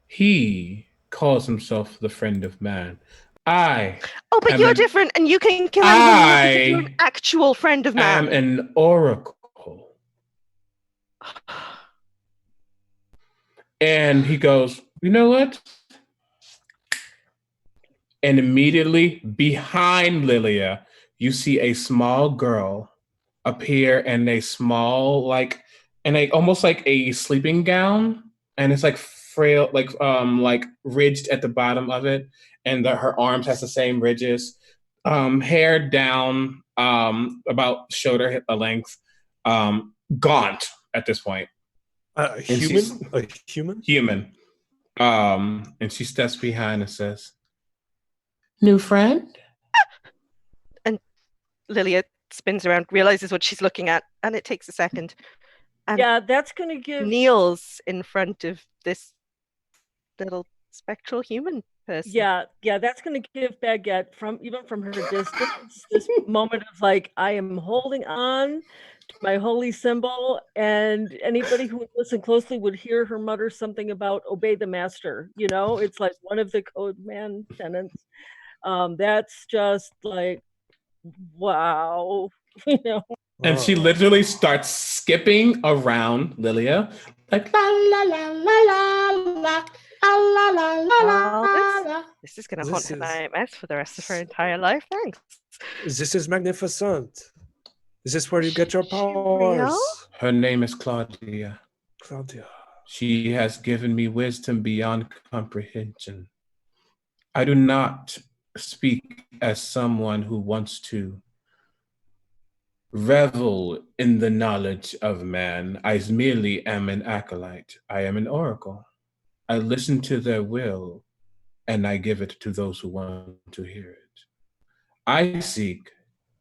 He calls himself the friend of man. Oh, but am you're an- different and you can kill anyone you want because you're an I actual friend of man. am an oracle." And he goes, "You know what?" And immediately behind Lilia, you see a small girl appear in a small, almost like a sleeping gown, and it's like frail, like ridged at the bottom of it, and her arms has the same ridges, hair down, about shoulder length, gaunt at this point. A human? Human. And she steps behind and says, "New friend?" And Lilia spins around, realizes what she's looking at, and it takes a second. And Yeah, that's gonna give. kneels in front of this little spectral human person. Yeah, that's gonna give Baguette from her distance this moment of like, I am holding on to my holy symbol, and anybody who would listen closely would hear her mutter something about obey the master. You know, it's like one of the code man tenets. That's just like, wow. You know. And she literally starts skipping around Lilia, like la la la la la la la la la la. This is going to haunt her nightmares for the rest of her entire life. Thanks. This is magnificent. Is this where you get your powers? Her name is Claudia. Claudia. She has given me wisdom beyond comprehension. I do not speak as someone who wants to revel in the knowledge of man. I merely am an acolyte. I am an oracle. I listen to their will, and I give it to those who want to hear it. I seek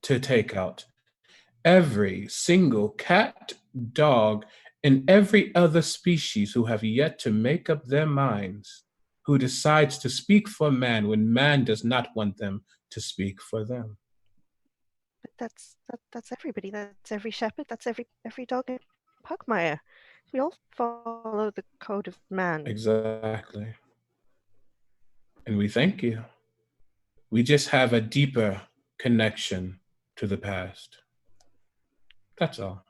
to take out every single cat, dog, and every other species who have yet to make up their minds, who decides to speak for man when man does not want them to speak for them. But that's everybody. That's every shepherd. That's every dog in Pugmire. We all follow the code of man. Exactly. And we thank you. We just have a deeper connection to the past. That's all.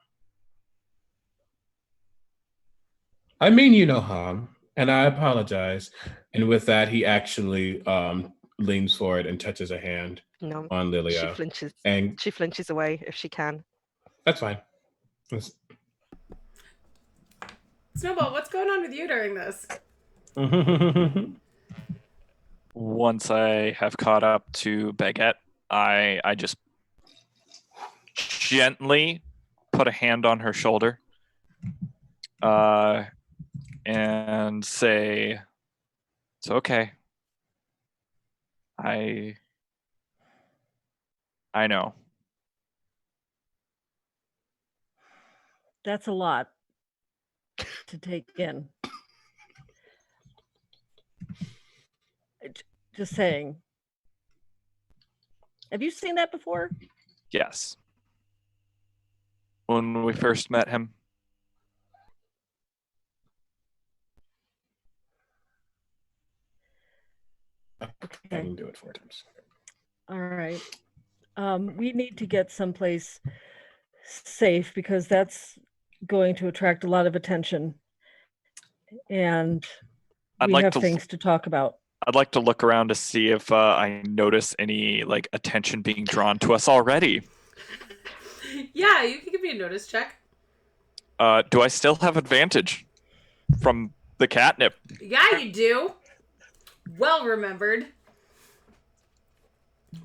I mean you no harm, and I apologize. And with that, he actually leans forward and touches a hand on Lilia. She flinches. And she flinches away if she can. That's fine. Snowball, what's going on with you during this? Once I have caught up to Baguette, I just gently put a hand on her shoulder and say, "It's okay. I know." That's a lot to take in. Just saying. Have you seen that before? Yes. When we first met him. I can do it 4 times. All right. We need to get someplace safe because that's going to attract a lot of attention. And we have things to talk about. I'd like to look around to see if I notice any attention being drawn to us already. Yeah, you can give me a notice check. Do I still have advantage from the catnip? Yeah, you do. Well remembered.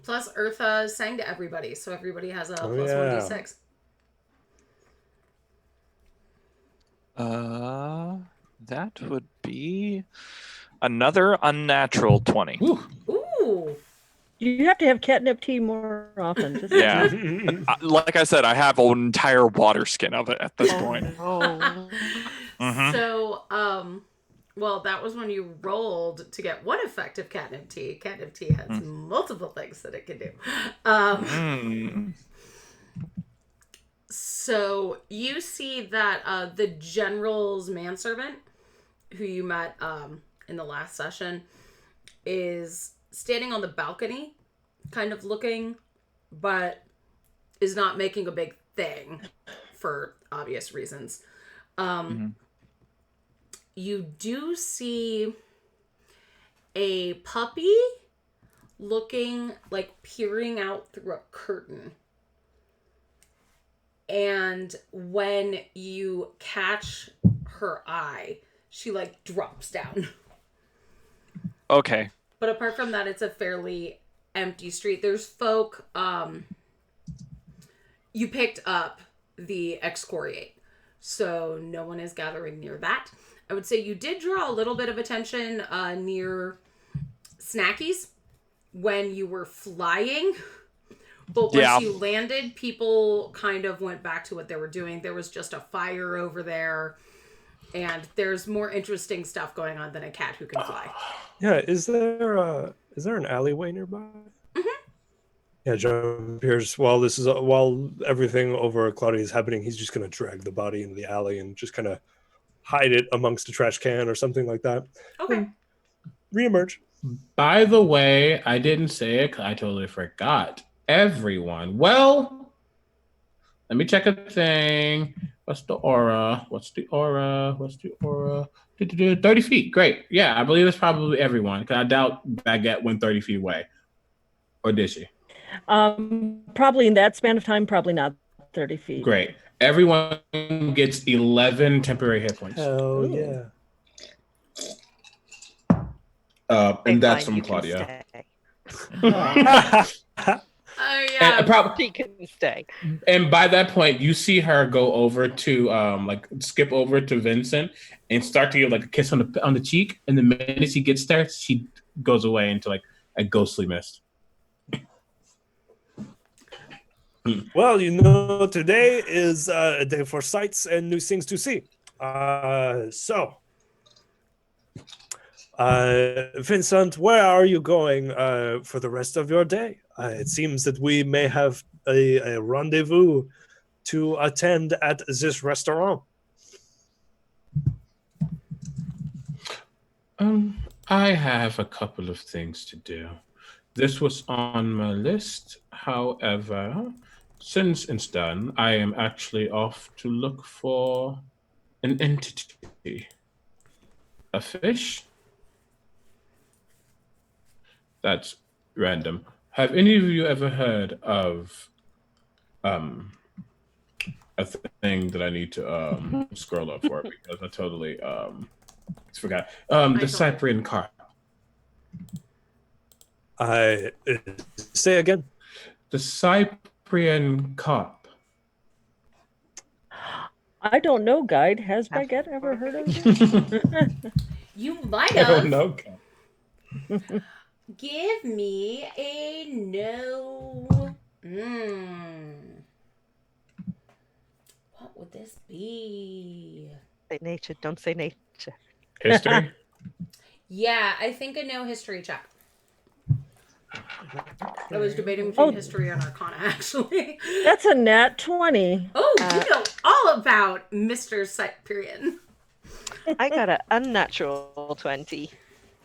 Plus, Eartha sang to everybody, so everybody has a plus 1d6. That would be another unnatural 20. Ooh. You have to have catnip tea more often. Just Yeah. Like I said, I have an entire water skin of it at this point. Oh. Mhm. So, well, that was when you rolled to get one effective catnip tea. Catnip tea has multiple things that it can do. So you see that the general's manservant, who you met in the last session, is standing on the balcony, kind of looking, but is not making a big thing for obvious reasons. You do see a puppy looking, like, peering out through a curtain. And when you catch her eye, she, like, drops down. Okay. But apart from that, it's a fairly empty street. There's folk, you picked up the excoriate, so no one is gathering near that. I would say you did draw a little bit of attention near Snackies when you were flying. But once you landed, people kind of went back to what they were doing. There was just a fire over there. And there's more interesting stuff going on than a cat who can fly. Yeah, is there an alleyway nearby? Yeah, John appears while everything over Claudia is happening, he's just gonna drag the body into the alley and just kind of hide it amongst a trash can or something like that. Okay. And reemerge. By the way, I didn't say it 'cause I totally forgot. Everyone. Well, let me check a thing. What's the aura? 30 feet. Great. Yeah, I believe it's probably everyone. Because I doubt Baguette went 30 feet away. Or did she? Probably in that span of time, probably not 30 feet. Great. Everyone gets 11 temporary hit points. Hell yeah. And that's Fine, from you can Claudia. stay. Oh, yeah. And She can stay. And by that point, you see her go over to skip over to Vincent and start to give like a kiss on the cheek. And the minute she gets there, she goes away into like a ghostly mist. Well, today is a day for sights and new things to see. Vincent, where are you going for the rest of your day? It seems that we may have a rendezvous to attend at this restaurant. I have a couple of things to do. This was on my list. However, since it's done, I am actually off to look for an entity. A fish? That's random. Have any of you ever heard of a thing that I need to scroll up for because I totally forgot. The Cyprian carp. I say again. The Cyprian carp. I don't know, Guide. Has Baguette ever heard of it? You might I have. don't know. Give me a no. What would this be? Say nature, don't say nature. History? Yeah, I think a no history check. I was debating between history and arcana, actually. That's a nat 20. Oh, you know all about Mr. Cyprian. I got an unnatural 20.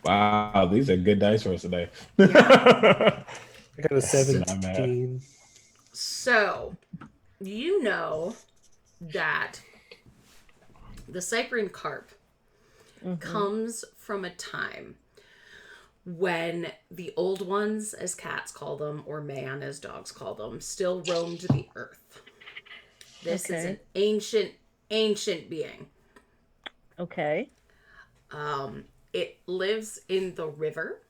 Wow, these are good dice for us today. I got a 17. So, you know that the Cyprian carp comes from a time when the old ones, as cats call them, or man, as dogs call them, still roamed the earth. This is an ancient ancient being. Okay. It lives in the river,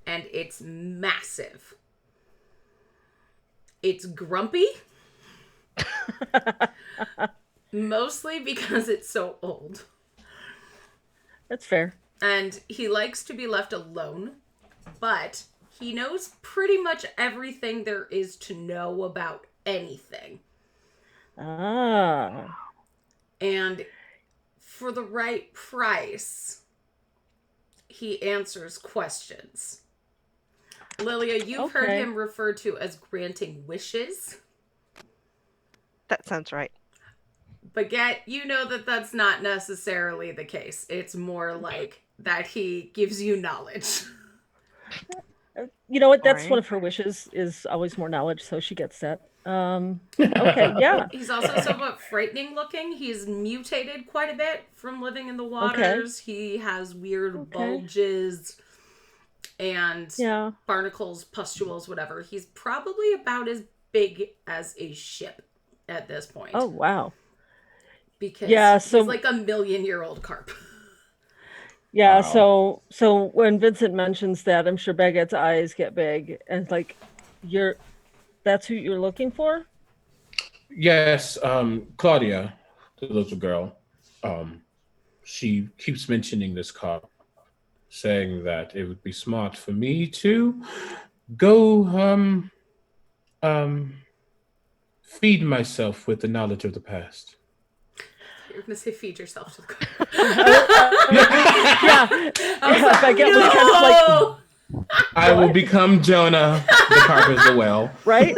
and it's massive. It's grumpy, mostly because it's so old. That's fair. And he likes to be left alone, but he knows pretty much everything there is to know about anything. Ah. And for the right price, he answers questions. Lilia, you've heard Okay. him referred to as granting wishes. That sounds right. But yet, you know that that's not necessarily the case. It's more like that he gives you knowledge. You know what? That's Boring. one of her wishes, is always more knowledge, so she gets that. Okay, yeah. He's also somewhat frightening looking. He's mutated quite a bit from living in the waters. He has weird bulges and Yeah. barnacles, pustules, whatever. He's probably about as big as a ship at this point. Oh, wow. Because Yeah, so- he's like a 1,000,000-year-old carp. Yeah, Wow. so when Vincent mentions that, I'm sure Baguette's eyes get big, and like, that's who you're looking for? Yes, Claudia, the little girl, she keeps mentioning this carp, saying that it would be smart for me to go feed myself with the knowledge of the past. You're going to say feed yourself to the carp. Yeah. I was like, Baguette was kind of like, no! I will become Jonah, the carp is the whale. right?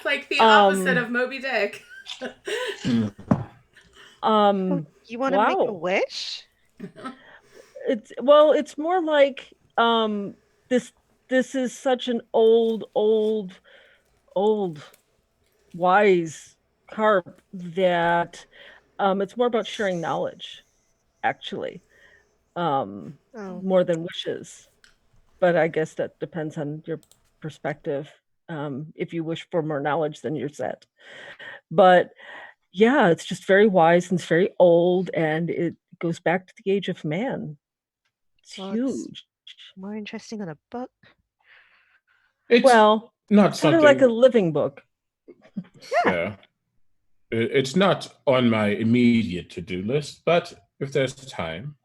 Like the opposite of Moby Dick. You want to make a Wow. wish? It's more like this is such an old wise carp that it's more about sharing knowledge, actually, more than wishes. But I guess that depends on your perspective. If you wish for more knowledge, then you're set. But yeah, it's just very wise and it's very old, and it goes back to the age of man. It's Well, it's huge. more interesting than a book. It's Well, not sort of something. like a living book. Yeah. It's not on my immediate to-do list, but if there's time.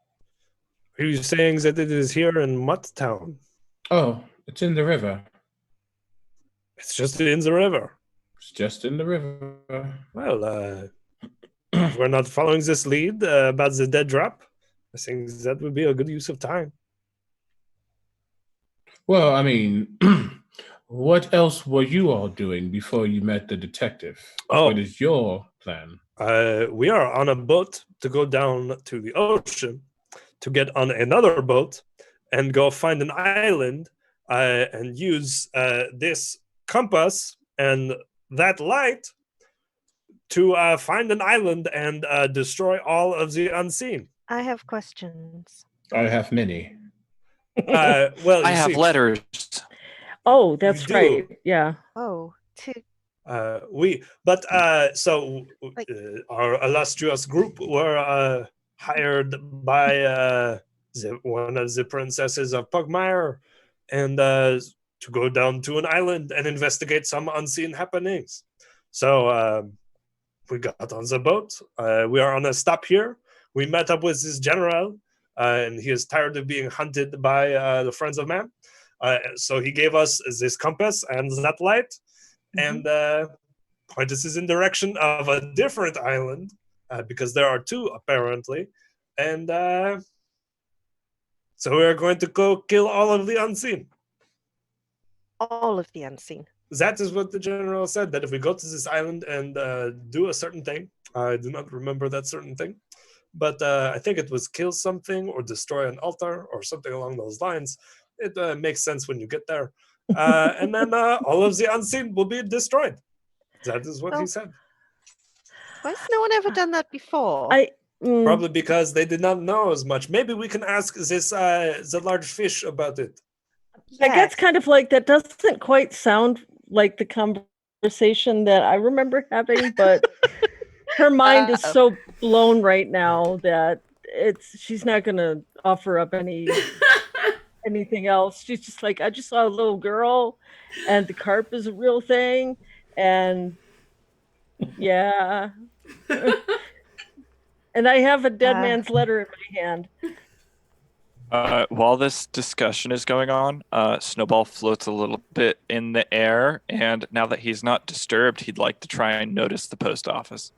Are you saying that it is here in Mutt Town? Oh, it's in the river. It's just in the river. It's just in the river. Well, if we're not following this lead about the dead drop, I think that would be a good use of time. Well, I mean, what else were you all doing before you met the detective? Oh. What is your plan? We are on a boat to go down to the ocean to get on another boat and go find an island and use this compass and that light to find an island and destroy all of the unseen. I have questions. I have many. Well, I you have see, letters. Oh, that's You do. right. Yeah. Oh, to our illustrious group were hired by one of the princesses of Pugmire and to go down to an island and investigate some unseen happenings. So we got on the boat. We are on a stop here. We met up with this general, and he is tired of being hunted by the Friends of Man. So he gave us this compass and that light, and pointed us in direction of a different island, because there are two apparently, and so we are going to go kill all of the unseen. all of the unseen. That is what the general said, that if we go to this island and do a certain thing, I do not remember that certain thing, but I think it was kill something or destroy an altar or something along those lines. It makes sense when you get there. And then all of the unseen will be destroyed. That is what he said. Why has no one ever done that before? Probably because they did not know as much. Maybe we can ask this the large fish about it. I guess kind of like that doesn't quite sound like the conversation that I remember having, but her mind is so blown right now that she's not gonna offer up anything else. She's just like, I just saw a little girl and the carp is a real thing, and yeah. And I have a dead man's letter in my hand. While this discussion is going on, Snowball floats a little bit in the air, and now that he's not disturbed, he'd like to try and notice the post office.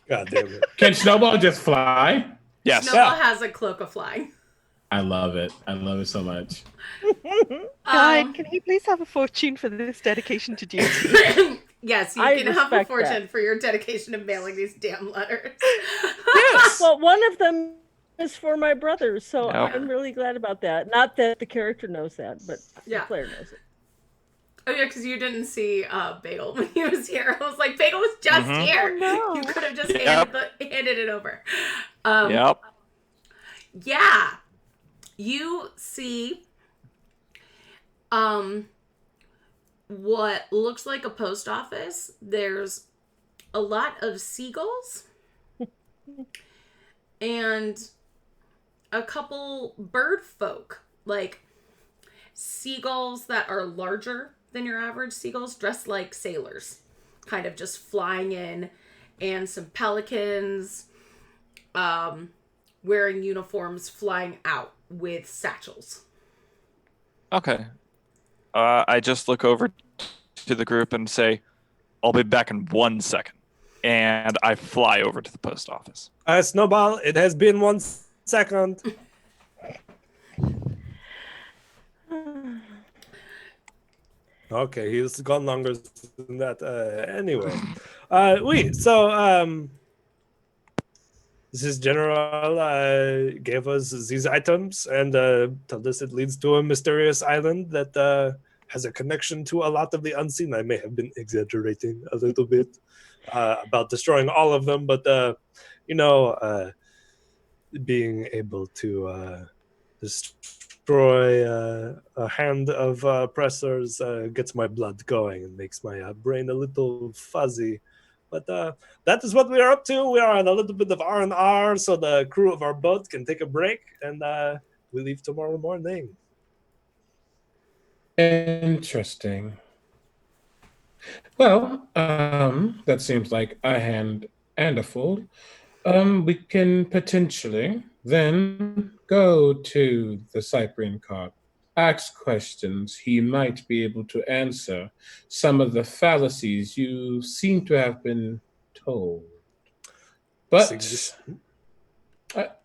God damn it. Can Snowball just fly? Yes. Snowball has a cloak of flying. I love it. I love it so much. God, can he please have a fortune for this dedication to duty? Yes, you I can have a respect fortune that. for your dedication to mailing these damn letters. Yes. Well, one of them is for my brother, so Yep. I'm really glad about that. Not that the character knows that, but Yeah. the player knows it. Oh yeah, because you didn't see Bagel when he was here. I was like, Bagel was just Mhm. here. Oh, no. You could have just Yep. handed it over. Yep. Yeah. You see what looks like a post office. There's a lot of seagulls and a couple bird folk, like seagulls that are larger than your average seagulls, dressed like sailors, kind of just flying in, and some pelicans wearing uniforms flying out with satchels. Okay. I just look over to the group and say, I'll be back in 1 second. And I fly over to the post office. Snowball, it has been 1 second. Okay, he's gone longer than that. Anyway, this is General gave us these items and told us it leads to a mysterious island that has a connection to a lot of the unseen. I may have been exaggerating a little bit about destroying all of them, but being able to destroy a hand of oppressors gets my blood going and makes my brain a little fuzzy. But that is what we are up to. We are on a little bit of R&R, so the crew of our boat can take a break, and we leave tomorrow morning. Interesting. Well, that seems like a hand and a fool. We can potentially then go to the Cyprian carp, ask questions. He might be able to answer some of the fallacies you seem to have been told. But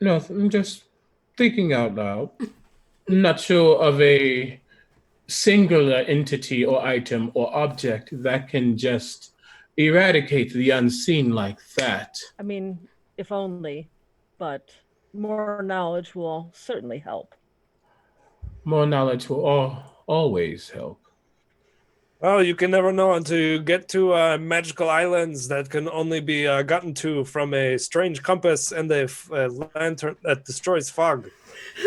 no, I'm just thinking out loud. Not sure of a singular entity or item or object that can just eradicate the unseen like that. I mean, if only, but more knowledge will certainly help. More knowledge will always help. Well, you can never know until you get to magical islands that can only be gotten to from a strange compass and a lantern that destroys fog.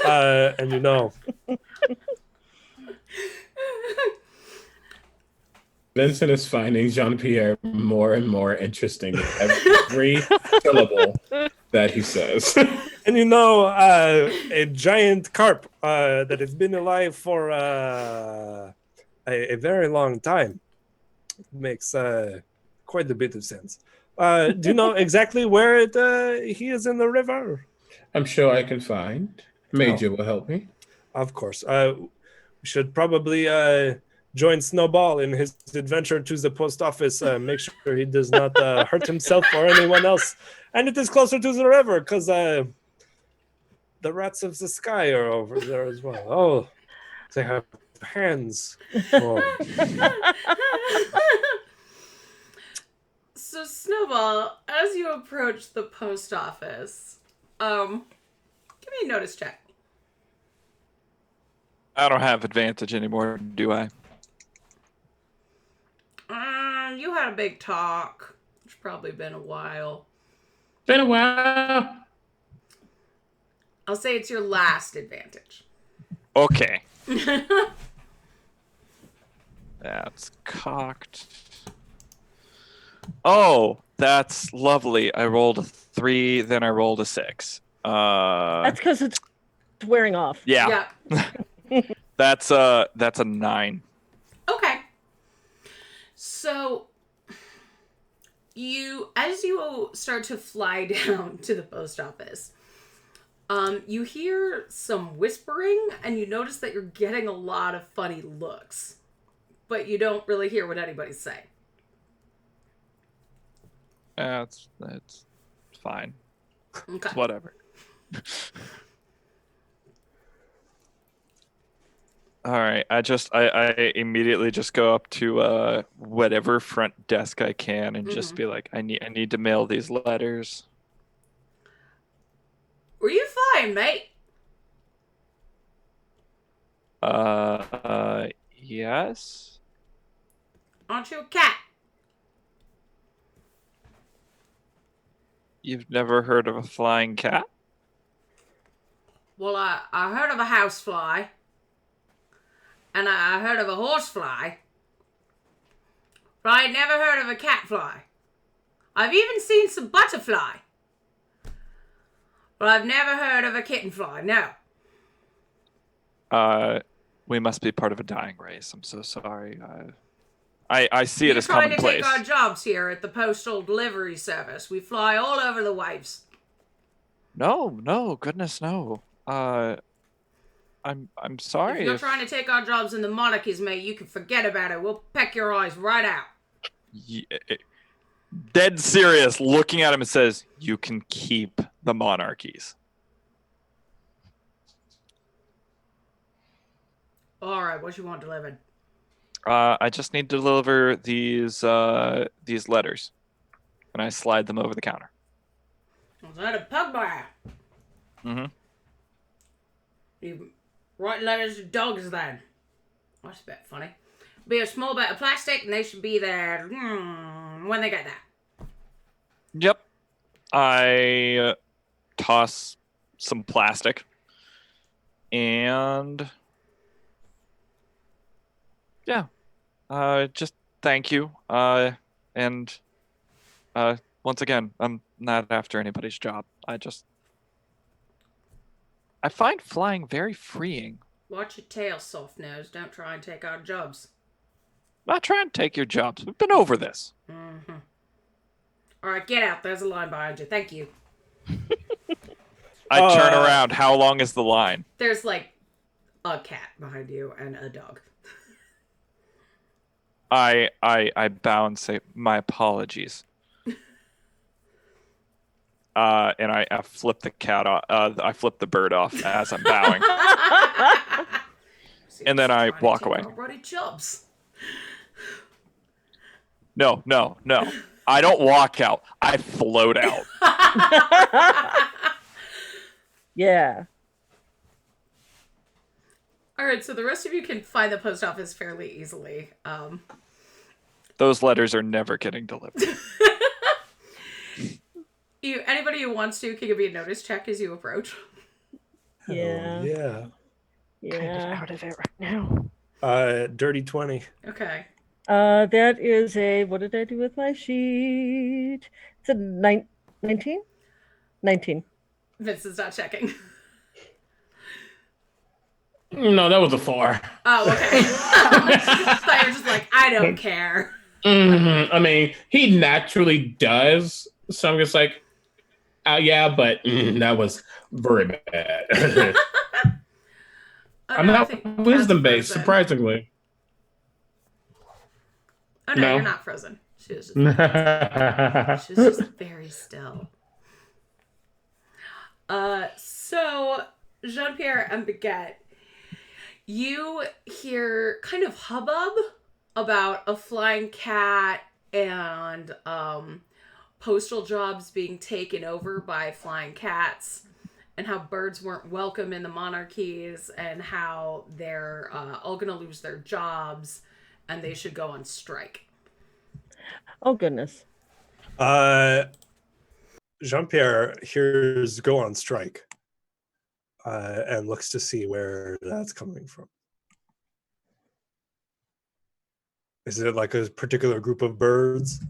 And you know. Vincent is finding Jean-Pierre more and more interesting with every syllable that he says. And you know, a giant carp that has been alive for a very long time makes quite a bit of sense. Do you know exactly where he is in the river? I'm sure I can find. Major will help me. Of course. We should probably join Snowball in his adventure to the post office. Make sure he does not hurt himself or anyone else. And it is closer to the river because the rats of the sky are over there as well. Oh, they have hands. Oh. So Snowball, as you approach the post office, give me a notice check. I don't have advantage anymore, do I? You had a big talk. It's probably been a while. Been a while. I'll say it's your last advantage. Okay. That's cocked. Oh, that's lovely. I rolled a 3, then I rolled a 6. That's because it's wearing off. Yeah. That's a 9. Okay. So as you start to fly down to the post office, you hear some whispering, and you notice that you're getting a lot of funny looks, but you don't really hear what anybody's saying. That's fine. Okay. It's whatever. All right. I immediately just go up to whatever front desk I can and just be like, I need to mail these letters. Were you fine, mate? Yes. Aren't you a cat? You've never heard of a flying cat? Well, I heard of a housefly, and I heard of a horsefly, but I never heard of a catfly. I've even seen some butterfly, but I've never heard of a kittenfly, no. We must be part of a dying race. I'm so sorry. I see it as commonplace. You're trying to take our jobs here at the Postal Delivery Service. We fly all over the waves. No, goodness, no. I'm sorry. If you're trying to take our jobs in the monarchies, mate, you can forget about it. We'll peck your eyes right out. Dead serious, looking at him and says, "You can keep the monarchies." All right, what you want delivered? I just need to deliver these letters, and I slide them over the counter. Is that a Pugmire? Mm-hmm. You write letters to dogs then. That's a bit funny. Be a small bit of plastic, and they should be there when they get there. Yep. I toss some plastic, and yeah. Just thank you. And once again, I'm not after anybody's job. I find flying very freeing. Watch your tail, soft nose. Don't try and take our jobs. Not trying to take your jobs. We've been over this. Mm-hmm. All right, get out. There's a line behind you. Thank you. I turn around. How long is the line? There's like a cat behind you and a dog. I bow and say, my apologies. And I flip the cat off. I flip the bird off as I'm bowing. And then I walk away. Already jobs. No. I don't walk out. I float out. Yeah. All right, so the rest of you can find the post office fairly easily. Those letters are never getting delivered. Anybody who wants to can give me a notice check as you approach. Yeah. Yeah. Kind of out of it right now. Dirty 20. Okay. That is a, what did I do with my sheet? It's a 19? 19. Vince is not checking. No, that was a 4. Oh, okay. I was just like, I don't care. Mm-hmm. I mean, he naturally does. So I'm just like, yeah, but that was very bad. I'm not wisdom-based, surprisingly. Oh, no, you're not frozen. She was just very still. So, Jean-Pierre and Baguette, you hear kind of hubbub about a flying cat and postal jobs being taken over by flying cats, and how birds weren't welcome in the monarchies, and how they're all going to lose their jobs and they should go on strike. Oh, goodness. Jean-Pierre hears go on strike and looks to see where that's coming from. Is it like a particular group of birds?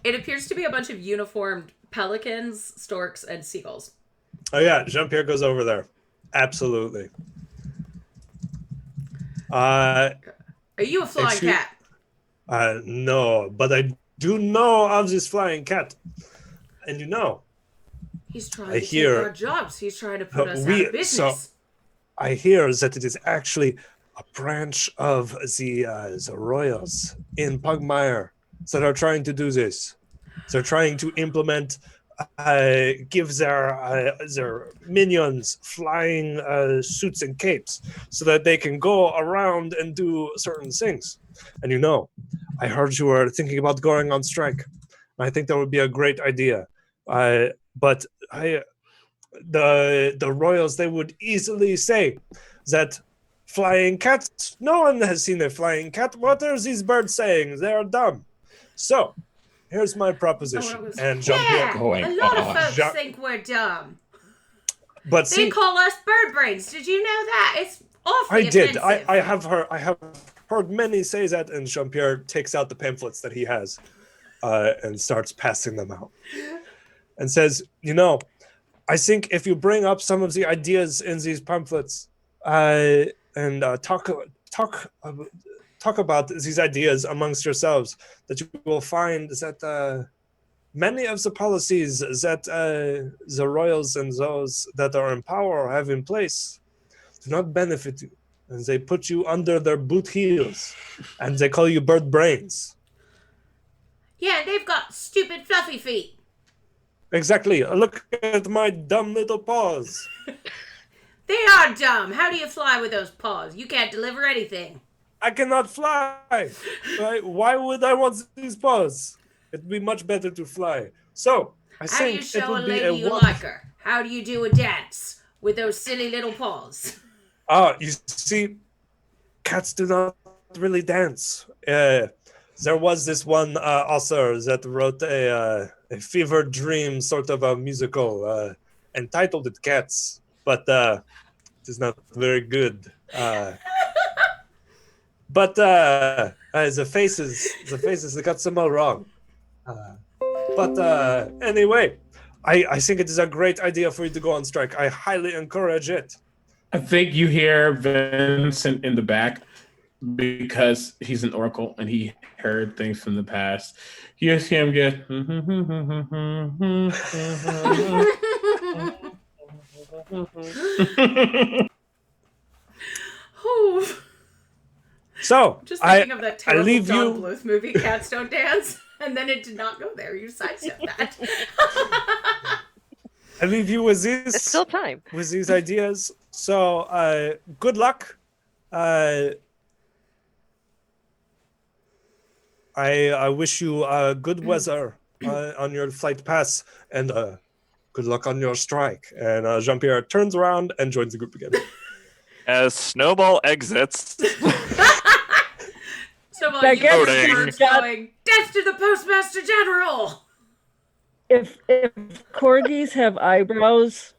It appears to be a bunch of uniformed pelicans, storks, and seagulls. Oh yeah, Jean-Pierre goes over there. Absolutely. Are you a flying cat? No, but I do know of this flying cat. And He's trying to take our jobs. He's trying to put us out of business. So I hear that it is actually a branch of the royals in Pugmire that are trying to do this. They're trying to implement, give their minions flying suits and capes so that they can go around and do certain things. And I heard you were thinking about going on strike. I think that would be a great idea. But the royals, they would easily say that flying cats, no one has seen a flying cat. What are these birds saying? They are dumb. So here's my proposition. And Jean-Pierre, a lot of folks think we're dumb. But they call us bird brains. Did you know that? It's awfully offensive. I have heard many say that, and Jean-Pierre takes out the pamphlets that he has and starts passing them out. And says, I think if you bring up some of the ideas in these pamphlets and talk about these ideas amongst yourselves, that you will find that many of the policies that the royals and those that are in power have in place do not benefit you. And they put you under their boot heels. And they call you bird brains. Yeah, they've got stupid fluffy feet. Exactly. Look at my dumb little paws. They are dumb. How do you fly with those paws? You can't deliver anything. I cannot fly. Right? Why would I want these paws? It'd be much better to fly. So, I How do you think it show a would be lady you like her? How do you do a dance with those silly little paws? You see, cats do not really dance. There was this one author that wrote a fever dream sort of a musical entitled it Cats, but it is not very good. But the faces they got some all wrong. But anyway, I think it is a great idea for you to go on strike. I highly encourage it. I think you hear Vincent in the back because he's an oracle and he heard things from the past. You just hear him get. So just thinking of that terrible leave John you... Bluth movie, Cats Don't Dance, and then it did not go there. You sidestepped that. I leave you with this. There's still time. With these ideas. So good luck. I wish you good weather on your flight pass and good luck on your strike. And Jean-Pierre turns around and joins the group again. As Snowball exits, Snowball, Baguette you words going, death to the Postmaster General! If corgis have eyebrows,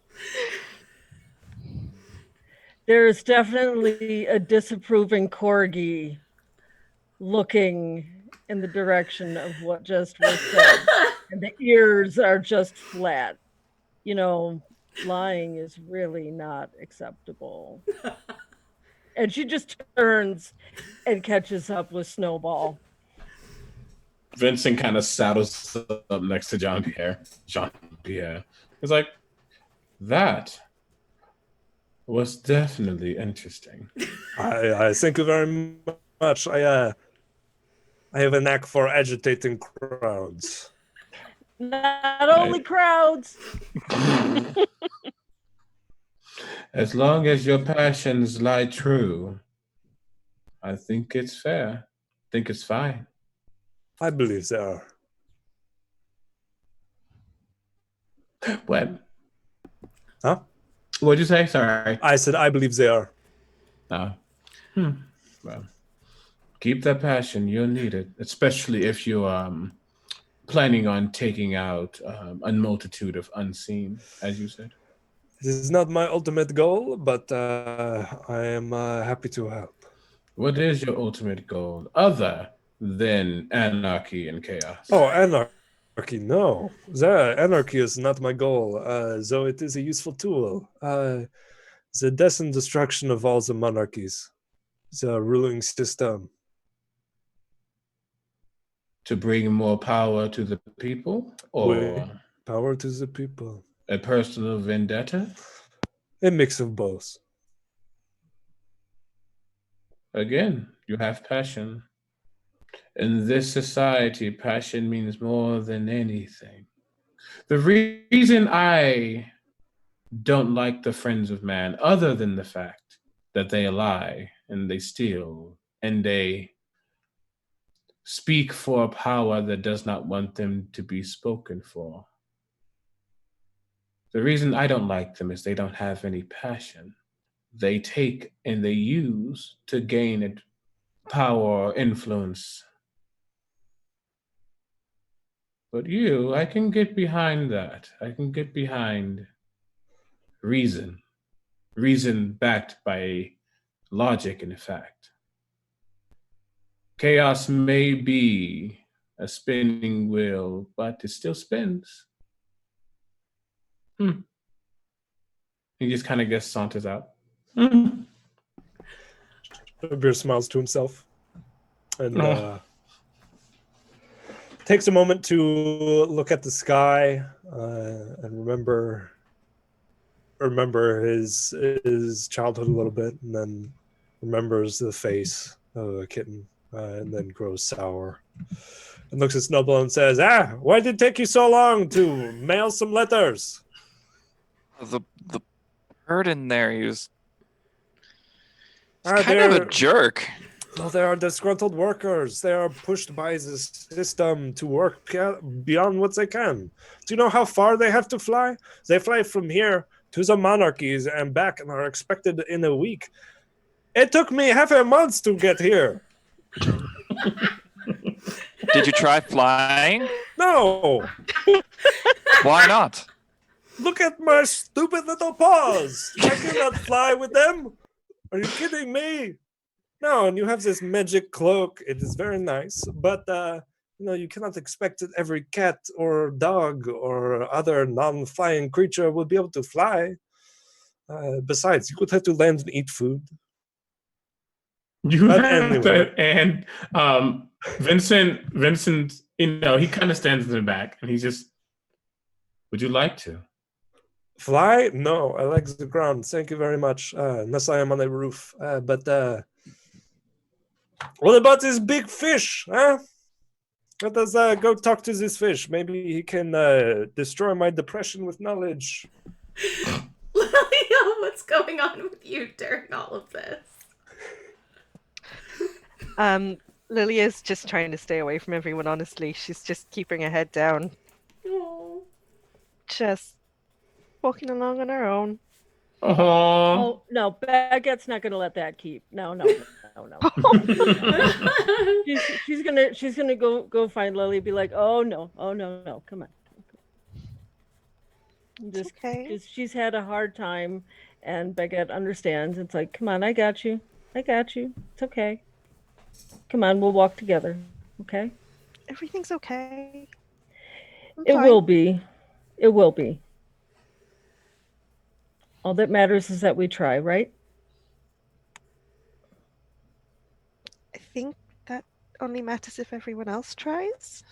there's definitely a disapproving corgi looking in the direction of what just was said. And the ears are just flat. Lying is really not acceptable. And she just turns and catches up with Snowball. Vincent kind of saddles up next to Jean-Pierre. Jean-Pierre. He's like, that was definitely interesting. I thank you very much. I have a knack for agitating crowds. Not only crowds. As long as your passions lie true, I think it's fair. I think it's fine. I believe they are. What? Huh? What'd you say? Sorry. I said I believe they are. Oh. Well, keep that passion. You'll need it, especially if you're planning on taking out a multitude of unseen, as you said. This is not my ultimate goal, but I am happy to help. What is your ultimate goal other than anarchy and chaos? Oh, anarchy, no. Anarchy is not my goal, though it is a useful tool. The death and destruction of all the monarchies, the ruling system. To bring more power to the people, or Power to the people. a personal vendetta? A mix of both. Again, you have passion. In this society, passion means more than anything. The reason I don't like the friends of man, other than the fact that they lie and they steal and they speak for a power that does not want them to be spoken for. The reason I don't like them is they don't have any passion. They take and they use to gain power or influence. But you, I can get behind that. I can get behind reason. Reason backed by logic and fact. Chaos may be a spinning wheel, but it still spins. He just kind of gets saunters out. Beer smiles to himself and takes a moment to look at the sky and remember his childhood a little bit, and then remembers the face of a kitten, and then grows sour and looks at Snowball and says, why did it take you so long to mail some letters? The bird in there, he's Ah, kind of a jerk. Well, they are disgruntled workers. They are pushed by the system to work beyond what they can. Do you know how far they have to fly? They fly from here to the monarchies and back and are expected in a week. It took me half a month to get here. Did you try flying? No! Why not? Look at my stupid little paws. I cannot fly with them. Are you kidding me? No, and you have this magic cloak. It is very nice, but you cannot expect that every cat or dog or other non-flying creature will be able to fly. Besides, you would have to land and eat food. You But have anyway. to, and Vincent, he kind of stands in the back, and he's just, would you like to? Fly? No, I like the ground. Thank you very much. Unless I am on a roof. But what about this big fish? Huh? Let us go talk to this fish. Maybe he can destroy my depression with knowledge. Lilia, what's going on with you during all of this? Lilia's just trying to stay away from everyone, honestly. She's just keeping her head down. Oh. Just walking along on her own. Oh no, Baguette's not gonna let that keep. No. she's gonna go find Lily, be like, oh no, come on. Just okay. 'cause she's had a hard time, and Baguette understands. It's like, come on, I got you. It's okay. Come on, we'll walk together. Okay? Everything's okay. It will be. All that matters is that we try, right? I think that only matters if everyone else tries.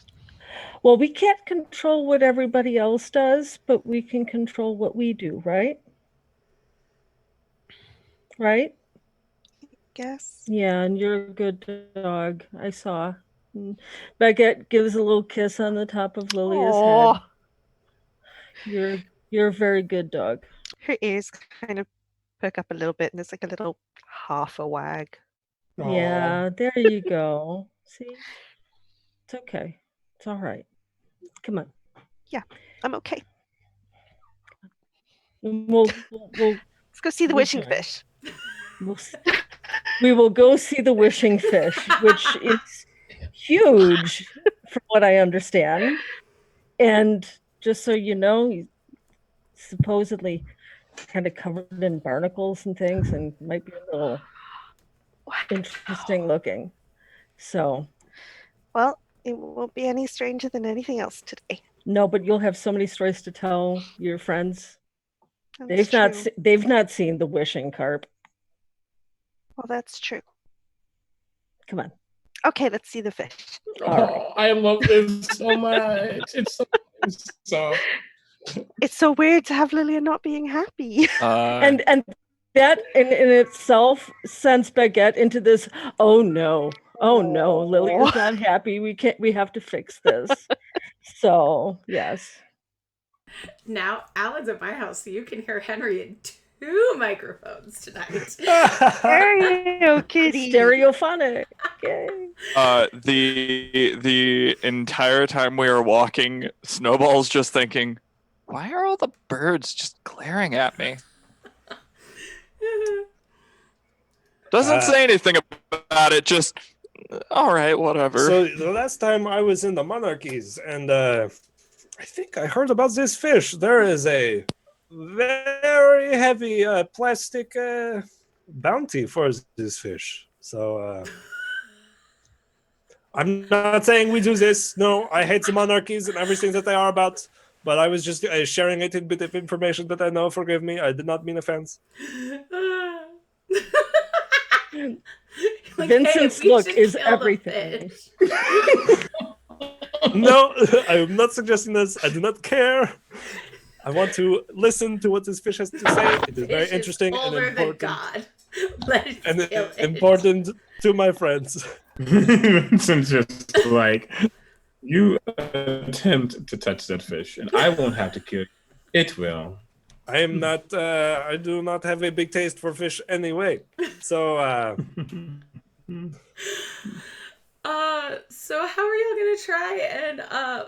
Well, we can't control what everybody else does, but we can control what we do, right? Right? Guess. Yeah, and you're a good dog. I saw. Baguette gives a little kiss on the top of Lilia's head. You're a very good dog. Her ears kind of perk up a little bit, and there's like a little half a wag. Yeah, there you go. See? It's okay. It's all right. Come on. Yeah, I'm okay. We'll Let's go see the wishing fish. We will go see the wishing fish, which is huge from what I understand. And just so you know, he's supposedly kind of covered in barnacles and things, and might be a little interesting looking. So, Well, it won't be any stranger than anything else today. no, but you'll have so many stories to tell your friends. That's true. They've not seen the wishing carp. Well, that's true. Come on. Okay, let's see the fish. Oh, I love this so much. It's so. It's so weird to have Lilia not being happy. And that in itself sends Baguette into this, oh no, Lilia's not happy. We have to fix this. So yes. Now, Alan's at my house, so you can hear Henry in 2 microphones tonight. Stereo kitty. Stereophonic. Yay. The entire time we were walking, Snowball's just thinking, why are all the birds just glaring at me? Doesn't say anything about it, just, all right, whatever. So the last time I was in the Monarchies, and I think I heard about this fish. There is a very heavy plastic bounty for this fish. So I'm not saying we do this. No, I hate the Monarchies and everything that they are about. But I was just sharing a tidbit of information that I know. Forgive me. I did not mean offense. Like, Vincent's hey, we look should is kill the everything. fish. No, I am not suggesting this. I do not care. I want to listen to what this fish has to say. It is very Fish interesting and older than important. God. Let it And kill it. important to my friends. Vincent's just like, you attempt to touch that fish, and I won't have to kill you. It will. I am not. I do not have a big taste for fish anyway. So. So how are y'all gonna try and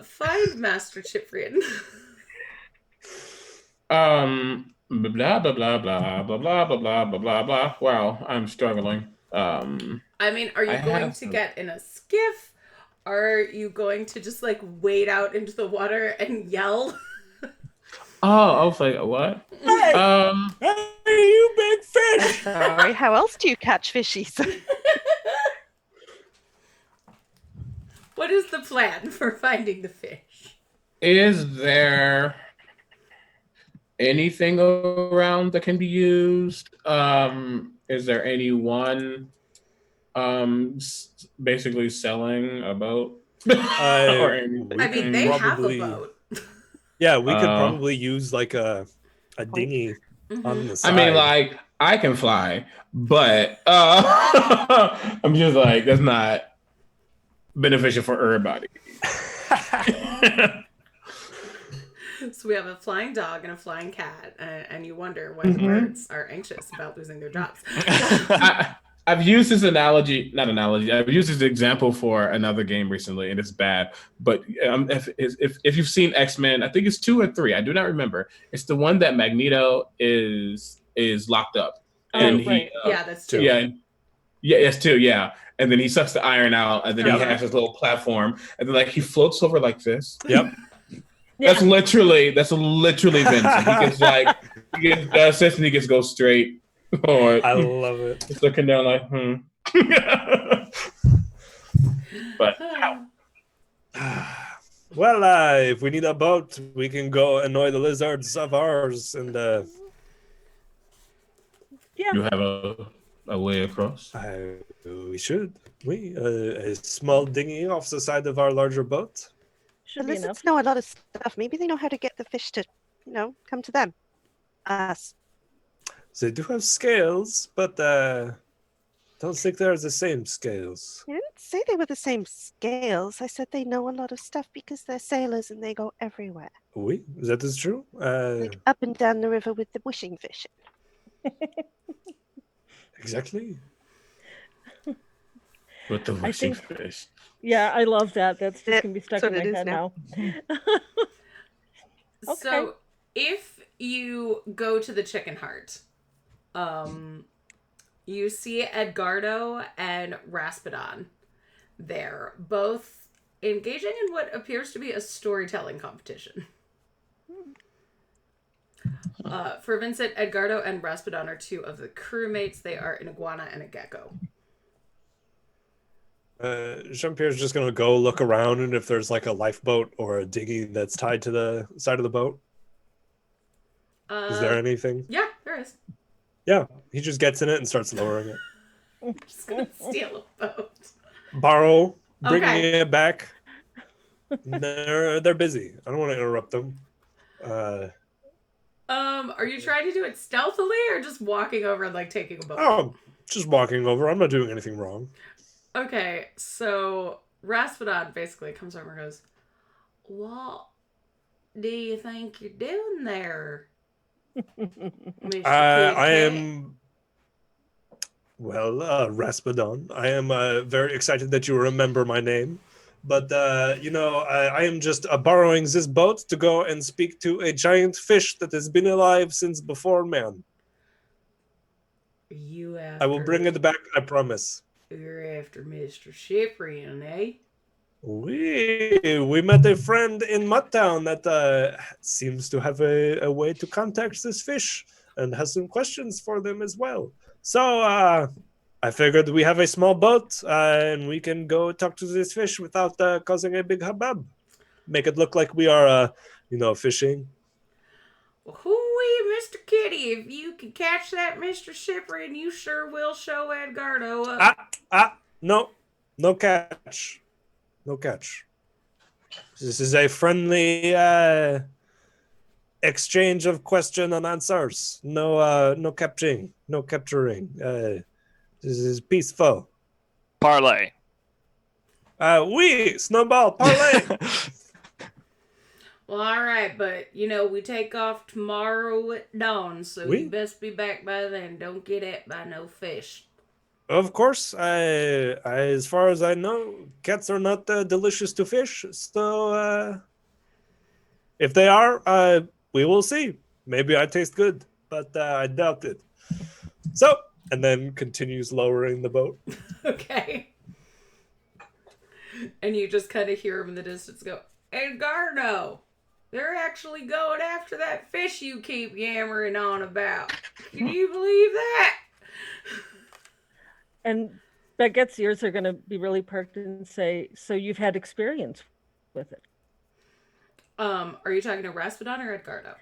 find Master Cyprian? Blah blah blah blah blah blah blah blah blah blah blah. Wow, I'm struggling. I mean, are you going to get in a skiff? Are you going to just like wade out into the water and yell? Oh, I was like, what? Hey, you big fish! Sorry, how else do you catch fishies? What is the plan for finding the fish? Is there anything around that can be used? Is there anyone basically selling a boat? Or anything? I mean, they have a boat. Yeah, we could probably use like a dinghy on the side. I mean, like, I can fly, but I'm just like, that's not beneficial for everybody. So we have a flying dog and a flying cat, and you wonder why the birds are anxious about losing their jobs. I've used this I've used this example for another game recently, and it's bad. But if you've seen X-Men, I think it's 2 or 3. I do not remember. It's the one that Magneto is locked up, and right. Yeah, that's true. Yeah, it's 2. Yeah, and then he sucks the iron out, and then he has this little platform, and then like he floats over like this. Yep. That's literally Vincent. He gets this, and he gets go straight. Or I love it. Just looking down like, But Well, if we need a boat, we can go annoy the lizards of ours, and you have a way across. we should. A small dinghy off the side of our larger boat. The lizards know a lot of stuff. Maybe they know how to get the fish to, come to them. Us. They do have scales, but don't think they're the same scales. I didn't say they were the same scales. I said they know a lot of stuff because they're sailors and they go everywhere. Oui, that is true. Like up and down the river with the wishing fish. Exactly. With the wishing fish. Yeah, I love that. That's just gonna be stuck in my it is head now. So if you go to the Chicken Heart, you see Edgardo and Raspidon there, both engaging in what appears to be a storytelling competition. For Vincent, Edgardo and Raspidon are 2 of the crewmates. They are an iguana and a gecko. Jean-Pierre's just gonna go look around, and if there's like a lifeboat or a dinghy that's tied to the side of the boat. Is there anything? Yeah, there is. Yeah, he just gets in it and starts lowering it. I'm just gonna steal a boat. Borrow, bringing Okay. it back. They're busy. I don't want to interrupt them. Are you trying to do it stealthily or just walking over and like taking a boat? Oh, just walking over. I'm not doing anything wrong. Okay, so Raspadon basically comes over and goes, "What do you think you're doing there, Mr. I Kid am. Well, Raspadon, I am very excited that you remember my name. But, I am just borrowing this boat to go and speak to a giant fish that has been alive since before man. You after, I will bring it back, I promise. You're after Mr. Cyprian, eh? We met a friend in Mudtown that seems to have a way to contact this fish and has some questions for them as well. So I figured we have a small boat and we can go talk to this fish without causing a big hubbub. Make it look like we are, fishing. Well, hooey, Mr. Kitty, if you can catch that Mr. Cyprian, you sure will show Edgardo up. No catch. No catch. This is a friendly exchange of question and answers. No capturing. No capturing. This is peaceful. Parlay. Snowball, parlay. Well, alright, but, we take off tomorrow at dawn, so you best be back by then. Don't get ate by no fish. Of course, as far as I know, cats are not delicious to fish. So if they are, we will see. Maybe I taste good, but I doubt it. So, and then continues lowering the boat. Okay. And you just kind of hear him in the distance go, Edgardo, they're actually going after that fish you keep yammering on about. Can you believe that? And Baguette's ears are going to be really perked and say, so you've had experience with it? Are you talking to Raspadon or Edgardo?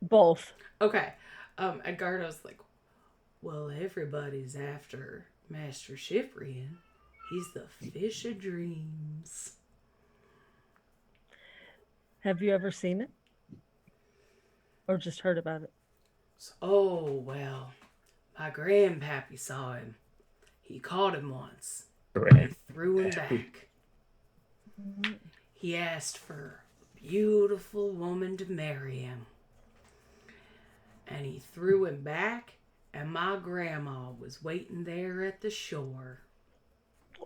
Both. Okay. Edgardo's like, well, everybody's after Master Cyprian. He's the fish of dreams. Have you ever seen it? Or just heard about it? Oh, well, my grandpappy saw him. He caught him once. And threw him back. He asked for a beautiful woman to marry him. And he threw him back, and my grandma was waiting there at the shore.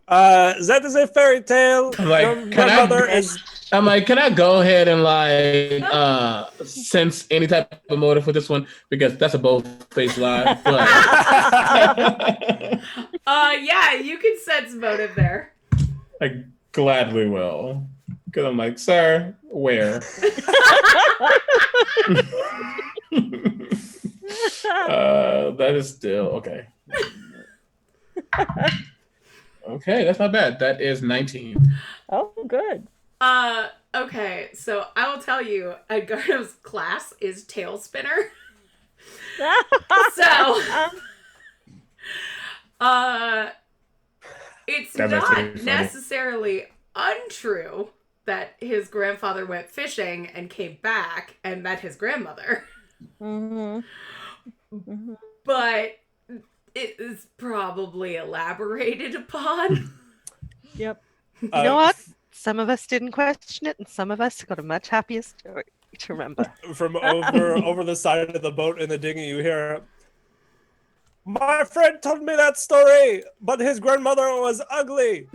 That is a fairy tale. I'm like, can I go ahead and sense any type of motive for this one, because that's a bold-faced lie. But... yeah, you can sense motive there. I gladly will, because I'm like, sir, where? That is still okay. Okay, that's not bad. That is 19. Oh, good. Okay, so I will tell you, Edgardo's class is tail spinner. So, it's That makes not it funny. necessarily untrue that his grandfather went fishing and came back and met his grandmother. Mm-hmm. Mm-hmm. But it is probably elaborated upon. Yep. You know what? Some of us didn't question it, and some of us got a much happier story to remember. From over the side of the boat in the dinghy, you hear, my friend told me that story, but his grandmother was ugly.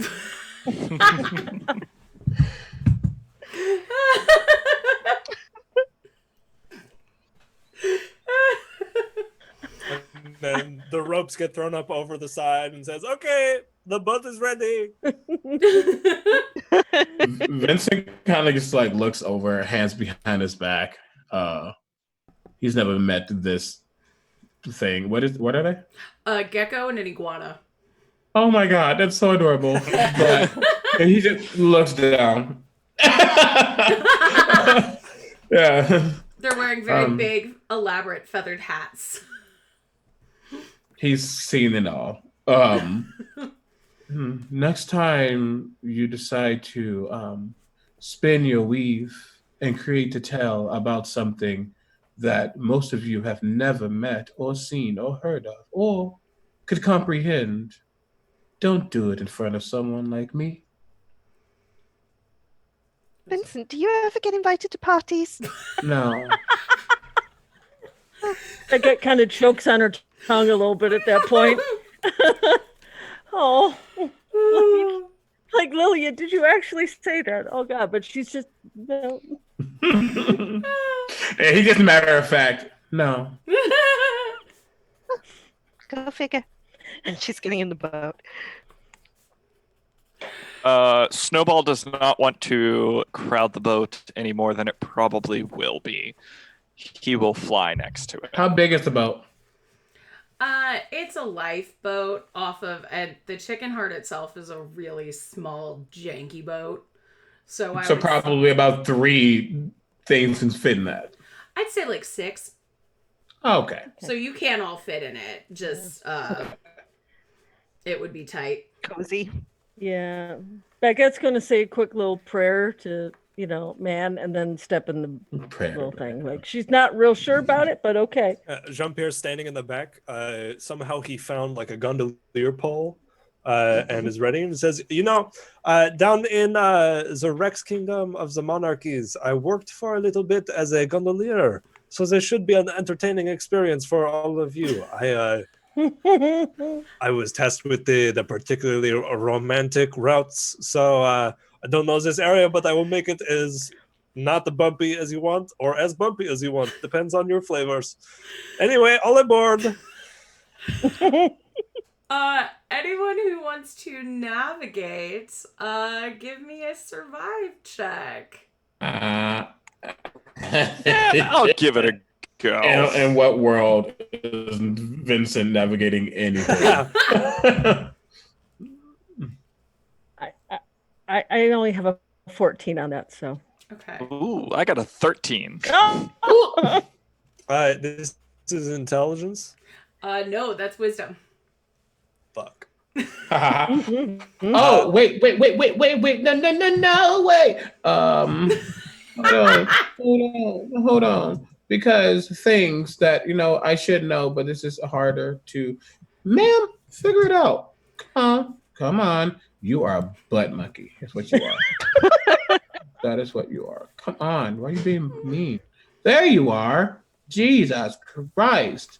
And then the ropes get thrown up over the side and says, okay, the boat is ready. Vincent kind of just like looks over, hands behind his back. He's never met this thing. What are they? A gecko and an iguana. Oh my God, that's so adorable. But and he just looks down. Yeah. They're wearing very big, elaborate feathered hats. He's seen it all. Next time you decide to spin your weave and create a tale about something that most of you have never met or seen or heard of or could comprehend, don't do it in front of someone like me. Vincent, do you ever get invited to parties? No. Baguette kind of chokes on her tongue a little bit at that point. Oh, like Lillian, did you actually say that? Oh God, but she's just no. And he just matter of fact, no. Go figure. And she's getting in the boat. Snowball does not want to crowd the boat any more than it probably will be. He will fly next to it. How big is the boat? It's a lifeboat off of, and the Chicken Heart itself is a really small, janky boat. So Probably about 3 things can fit in that. I'd say like 6. Oh, okay. So you can all fit in it. Just it would be tight. Cozy. Yeah, Baguette's going to say a quick little prayer to man, and then step in the little thing. Like she's not real sure about it, but okay. Jean-Pierre's standing in the back. Somehow he found like a gondolier pole and is ready and says, down in the Rex Kingdom of the Monarchies, I worked for a little bit as a gondolier. So there should be an entertaining experience for all of you. I was tasked with the particularly romantic routes. So I don't know this area, but I will make it as not the bumpy as you want or as bumpy as you want. Depends on your flavors. Anyway, all aboard. Anyone who wants to navigate, give me a survive check. I'll give it a go. In what world is Vincent navigating anything? I only have a 14 on that, so. Okay. Ooh, I got a 13. This is intelligence. No, that's wisdom. Fuck. Oh, wait. No, wait. Hold on. Because things that, I should know, but this is harder to, ma'am, figure it out. Come on. You are a butt monkey. That's what you are. That is what you are. Come on. Why are you being mean? There you are. Jesus Christ.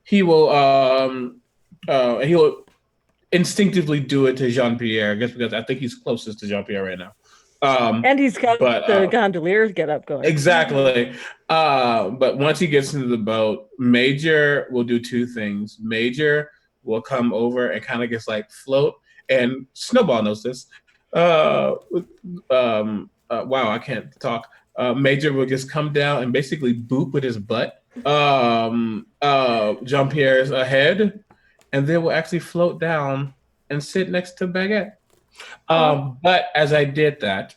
He will instinctively do it to Jean-Pierre, I guess, because I think he's closest to Jean-Pierre right now. And he's got the gondolier get up going. Exactly. But once he gets into the boat, Major will do 2 things. Major will come over and kind of just like float, and Snowball knows this. Wow, I can't talk. Major will just come down and basically boop with his butt Jean-Pierre's head, and then will actually float down and sit next to Baguette. But as I did that,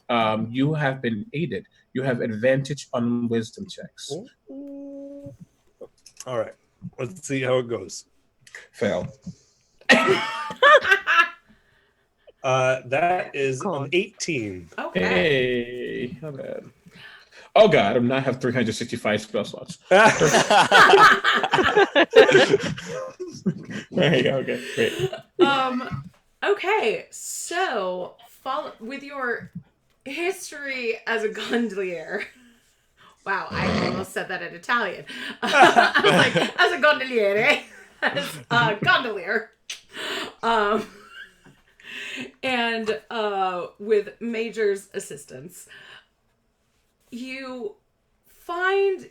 you have been aided. You have advantage on wisdom checks. All right. Let's see how it goes. Fail. That is an 18. Okay. Hey, not bad. Oh God, I now have 365 spell slots. There you go. Okay, great. Okay, so follow with your history as a gondolier. Wow, I almost said that in Italian. I was like, as a gondoliere, as a gondolier. And with Major's assistance, you find,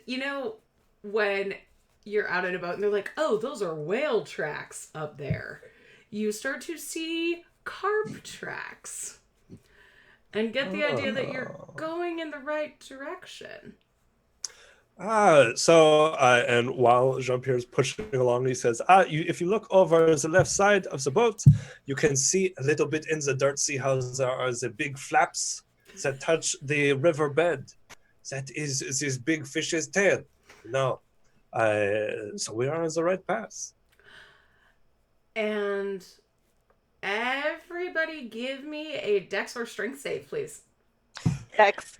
when you're out and about and they're like, oh, those are whale tracks up there. You start to see carp tracks and get the idea that you're going in the right direction. And while Jean-Pierre is pushing along, he says, if you look over the left side of the boat, you can see a little bit in the dirt, see how there are the big flaps that touch the river bed. That is this big fish's tail. No. So we are on the right path. And everybody give me a dex or strength save, please. Dex.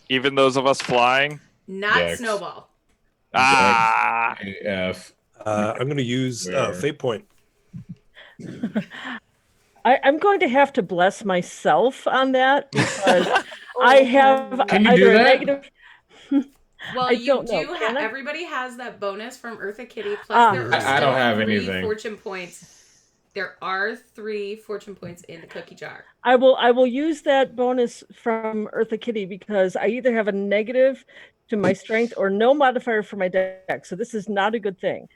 Even those of us flying? Not Dex. Snowball. Ah! AF. I'm going to use Fate Point. I'm going to have to bless myself on that because I have Can you either do a that? negative. Well, I you don't do know. Can I? everybody has that bonus from Eartha Kitty, plus there are I still don't have 3 anything. fortune points. There are 3 fortune points in the cookie jar. I will use that bonus from Eartha Kitty because I either have a negative to my strength or no modifier for my dex. So this is not a good thing.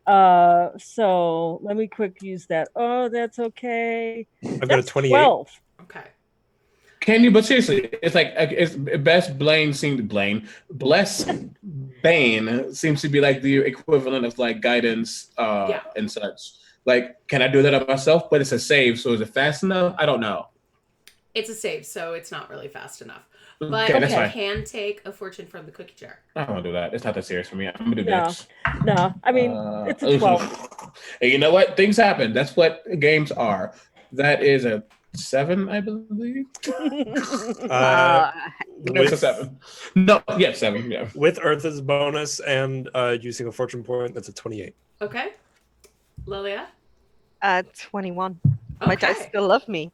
So let me quick use that. Oh, that's okay. I've got a That's 28. 12. Okay. Can you? But seriously, it's like it's Bless Bane seems to be like the equivalent of like guidance and such. Like, can I do that on myself? But it's a save, so is it fast enough? I don't know. It's a save, so it's not really fast enough. But Okay, that's you fine. can take a fortune from the cookie jar. I don't want to do that. It's not that serious for me. I'm gonna do No. this. No, I mean it's a 12. And you know what? Things happen. That's what games are. That is a 7, I believe. It's a 7. No, yeah, 7. Yeah. With Eartha's bonus and using a fortune point, that's a 28. Okay. Lilia? 21. My dice Okay. still love me.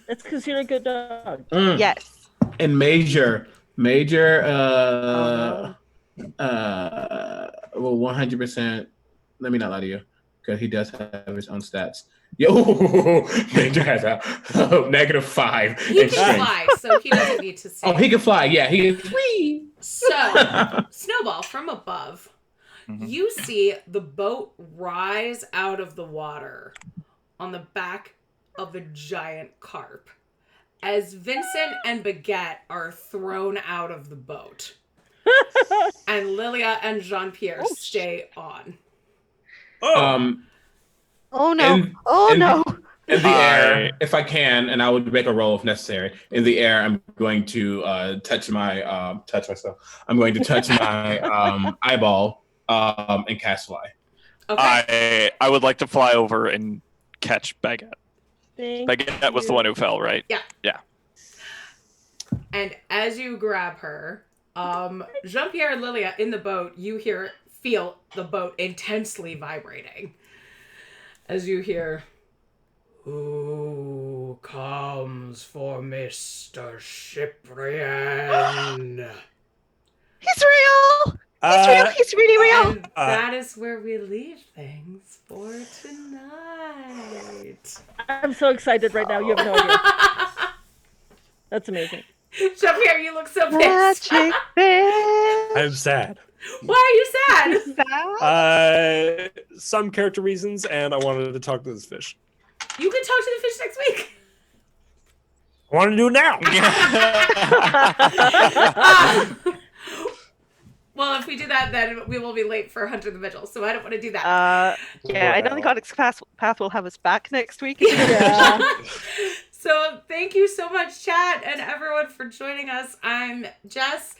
That's because you're a good dog. Yes. And major, Oh, well, 100%. Let me not lie to you, because he does have his own stats. Yo, Major has a -5 He in can strength. fly, so he doesn't need to save. Oh, he can fly. Yeah, he is. Whee! So, Snowball, from above, Mhm. you see the boat rise out of the water on the back of a giant carp as Vincent and Baguette are thrown out of the boat. And Lilia and Jean-Pierre stay on. Oh no. In- Oh in- no. In the air, if I can, and I would make a roll if necessary. In the air, I'm going to touch myself. I'm going to touch my eyeball and cast fly. Okay. I would like to fly over and catch Baguette. Thank Baguette was the you. one who fell, right? Yeah. And as you grab her, Jean-Pierre and Lilia in the boat, you feel the boat intensely vibrating. As you hear, "Who comes for Mr. Cyprian?" He's real. He's real. He's really real. And that is where we leave things for tonight. I'm so excited right now. You have no idea. That's amazing. Jean-Pierre, you look so pissed. Magic fish. I'm sad. Why are you sad? Is that? Some character reasons, and I wanted to talk to this fish. You can talk to the fish next week. I want to do it now. Well, if we do that, then we will be late for Hunter the Vigil, so I don't want to do that. Yeah, I don't think Onyx Path will have us back next week. Yeah. So thank you so much, chat, and everyone for joining us. I'm Jess.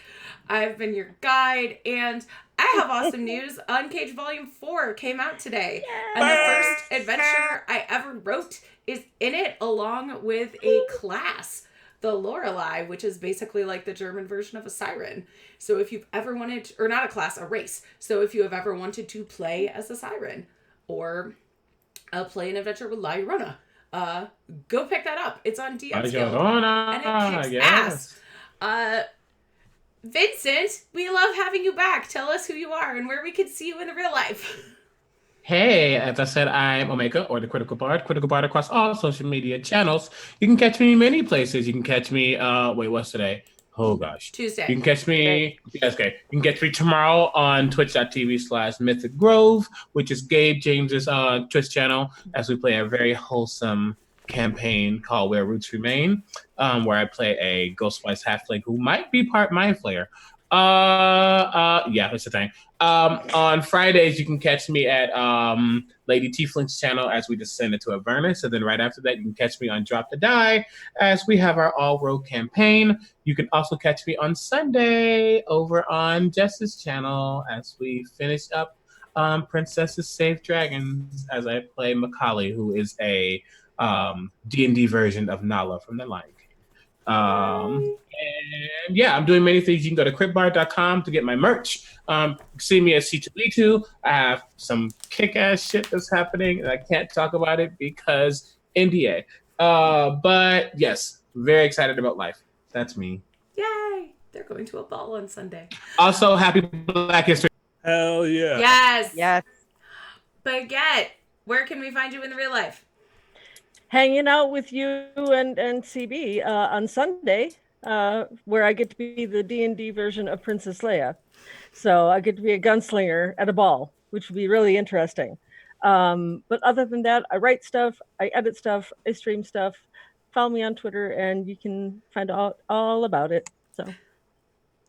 I've been your guide, and I have awesome news. Uncaged Volume 4 came out today, and the first adventure I ever wrote is in it, along with a class, the Lorelei, which is basically like the German version of a siren. So if you've ever wanted, or not a class, a race. So if you have ever wanted to play as a siren, or play an adventure with La Llorona, go pick that up. It's on DM Guild, and it kicks ass. Vincent, we love having you back. Tell us who you are and where we can see you in the real life. Hey, as I said, I'm Omega, or the Critical Bard across all social media channels. You can catch me in many places. You can catch me, what's today? Oh gosh. Tuesday. You can catch me, yes, okay. You can catch me tomorrow on twitch.tv/Mythic Grove, which is Gabe James's Twitch channel, as we play a very wholesome campaign called Where Roots Remain, where I play a Ghostwise halfling who might be part Mind Flayer. Yeah, that's the thing. On Fridays, you can catch me at Lady Tiefling's channel as we descend into Avernus, and then right after that, you can catch me on Drop the Die as we have our All Rogue campaign. You can also catch me on Sunday over on Jess's channel as we finish up Princesses Save Dragons as I play Macaulay, who is a D&D version of Nala from The Lion King. And yeah, I'm doing many things. You can go to cryptbar.com to get my merch. See me at C2B2. I have some kick-ass shit that's happening, and I can't talk about it because NDA. But yes, very excited about life. That's me. Yay! They're going to a ball on Sunday. Also, happy Black History. Hell yeah. Yes! Yes. Baguette, where can we find you in the real life? Hanging out with you and CB on Sunday, where I get to be the D&D version of Princess Leia. So I get to be a gunslinger at a ball, which would be really interesting. But other than that, I write stuff, I edit stuff, I stream stuff. Follow me on Twitter, and you can find out all about it. So,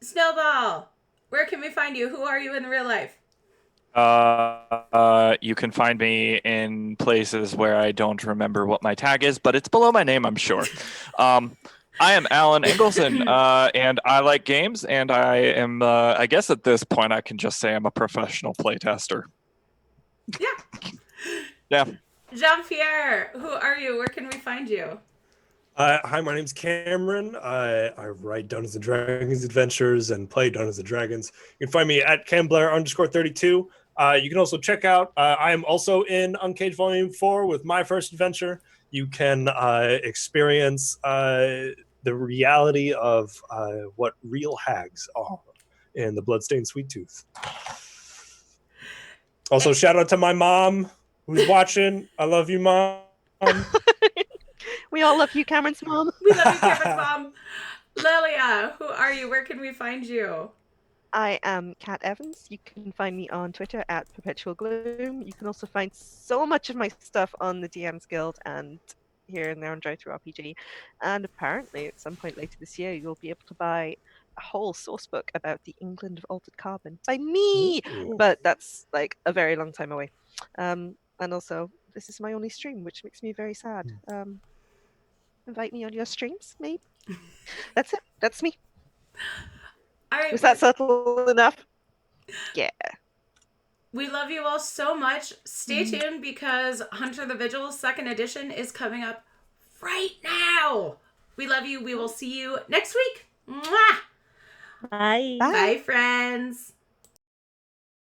Snowball, where can we find you? Who are you in the real life? You can find me in places where I don't remember what my tag is, but it's below my name, I'm sure. I am Alan Engelson, and I like games, and I am, I guess at this point I can just say I'm a professional playtester. Yeah. Yeah. Jean-Pierre, who are you? Where can we find you? Hi, my name's Cameron. I write Dungeons and Dragons adventures and play Dungeons and Dragons. You can find me at CamBlair_32. You can also check out, I am also in Uncaged Volume 4 with my first adventure. You can experience the reality of what real hags are in the Bloodstained Sweet Tooth. Also, shout out to my mom who's watching. I love you, Mom. We all love you, Cameron's mom. We love you, Cameron's mom. Lilia, who are you? Where can we find you? I am Kat Evans. You can find me on Twitter at Perpetual Gloom. You can also find so much of my stuff on the DM's Guild and here and there on Drive Through RPG. And apparently, at some point later this year, you'll be able to buy a whole source book about the England of Altered Carbon by me. Ooh. But that's like a very long time away. And also, this is my only stream, which makes me very sad. Invite me on your streams, maybe. That's it. That's me. All right. Was that subtle enough? Yeah. We love you all so much. Stay tuned because Hunter the Vigil 2nd edition is coming up right now. We love you. We will see you next week. Mwah! bye. Bye. Bye, friends.